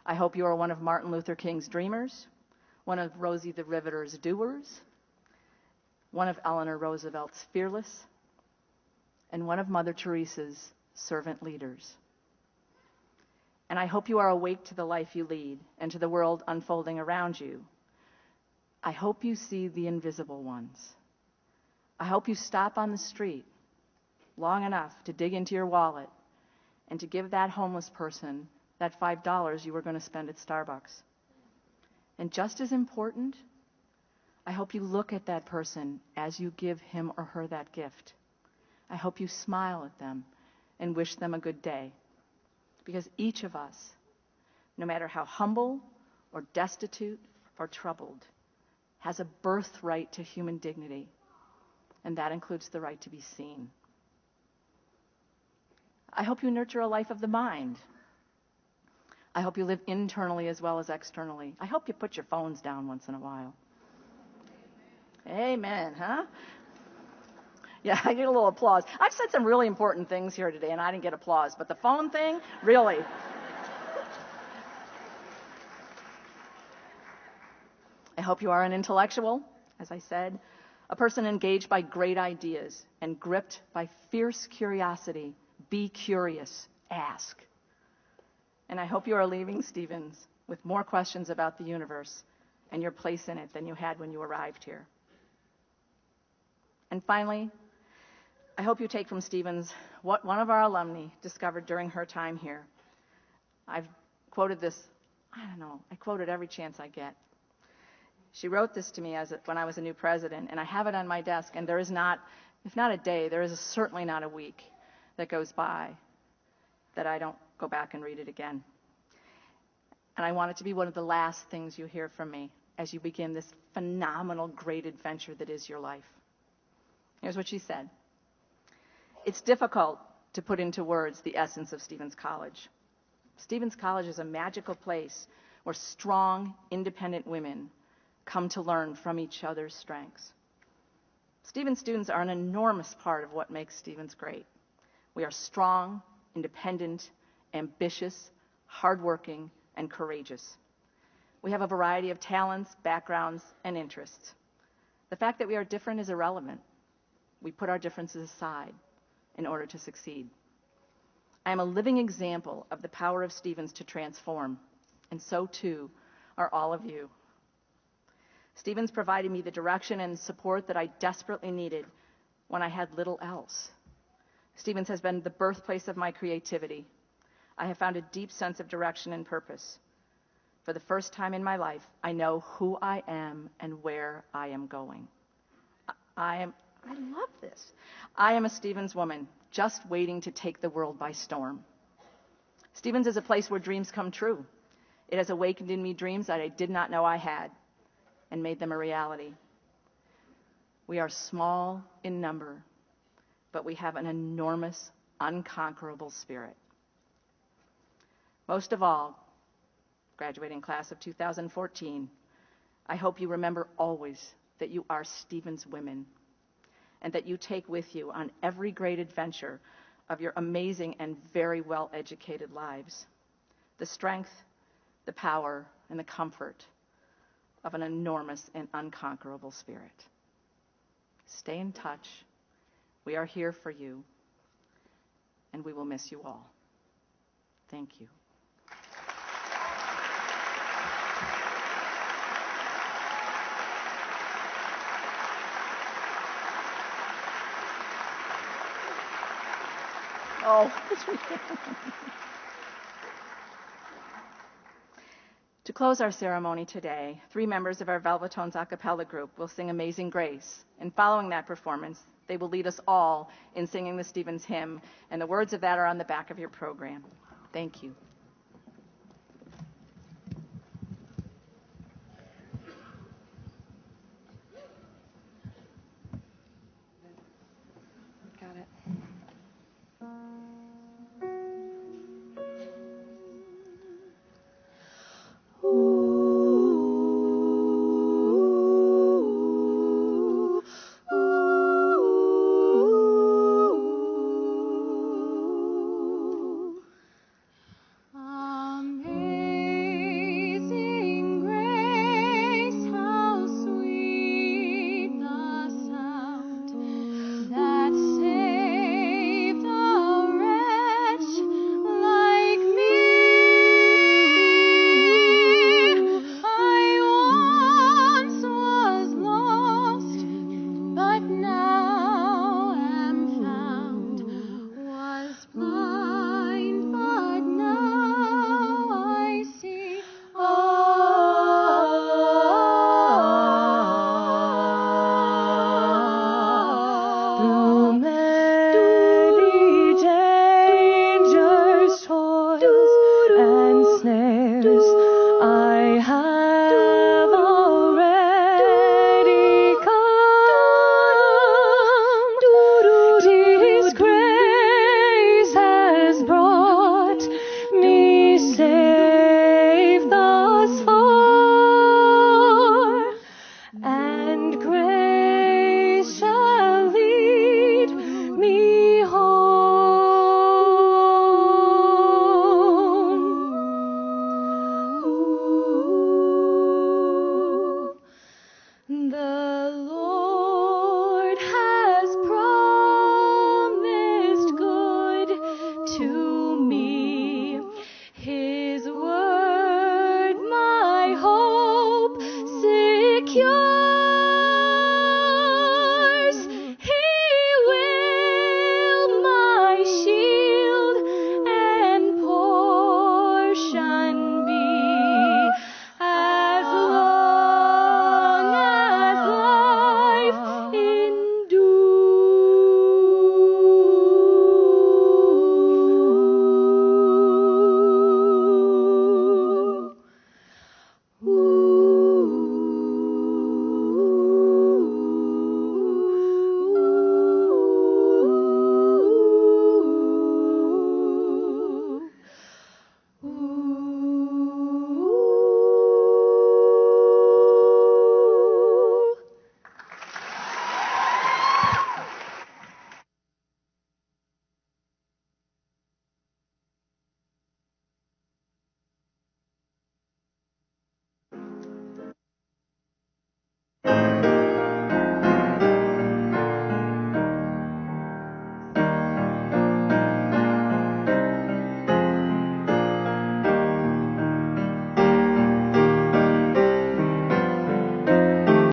I hope you are one of Martin Luther King's dreamers, one of Rosie the Riveter's doers, one of Eleanor Roosevelt's fearless, and one of Mother Teresa's servant leaders. And I hope you are awake to the life you lead and to the world unfolding around you. I hope you see the invisible ones. I hope you stop on the street long enough to dig into your wallet and to give that homeless person that $5 you were going to spend at Starbucks. And just as important, I hope you look at that person as you give him or her that gift. I hope you smile at them and wish them a good day. Because each of us, no matter how humble or destitute or troubled, has a birthright to human dignity, and that includes the right to be seen. I hope you nurture a life of the mind. I hope you live internally as well as externally. I hope you put your phones down once in a while. Amen, huh? Yeah, I get a little applause. I've said some really important things here today, and I didn't get applause. But the phone thing, really. I hope you are an intellectual, as I said, a person engaged by great ideas and gripped by fierce curiosity. Be curious. Ask. And I hope you are leaving Stevens with more questions about the universe and your place in it than you had when you arrived here. And finally, I hope you take from Stevens what one of our alumni discovered during her time here. I've quoted this, I quote it every chance I get. She wrote this to me when I was a new president, and I have it on my desk, and there is not, if not a day, there is certainly not a week that goes by that I don't go back and read it again. And I want it to be one of the last things you hear from me as you begin this phenomenal, great adventure that is your life. Here's what she said. It's difficult to put into words the essence of Stevens College. Stevens College is a magical place where strong, independent women come to learn from each other's strengths. Stevens students are an enormous part of what makes Stevens great. We are strong, independent, ambitious, hardworking, and courageous. We have a variety of talents, backgrounds, and interests. The fact that we are different is irrelevant. We put our differences aside in order to succeed. I am a living example of the power of Stevens to transform, and so too are all of you. Stevens provided me the direction and support that I desperately needed when I had little else. Stevens has been the birthplace of my creativity. I have found a deep sense of direction and purpose. For the first time in my life, I know who I am and where I am going. I love this. I am a Stevens woman, just waiting to take the world by storm. Stevens is a place where dreams come true. It has awakened in me dreams that I did not know I had and made them a reality. We are small in number, but we have an enormous, unconquerable spirit. Most of all, graduating class of 2014, I hope you remember always that you are Stevens women and that you take with you on every great adventure of your amazing and very well-educated lives the strength, the power, and the comfort of an enormous and unconquerable spirit. Stay in touch. We are here for you, and we will miss you all. Thank you. Oh, to close our ceremony today, 3 members of our Velvetones a cappella group will sing Amazing Grace, and following that performance, they will lead us all in singing the Stevens hymn, and the words of that are on the back of your program. Thank you. Got it.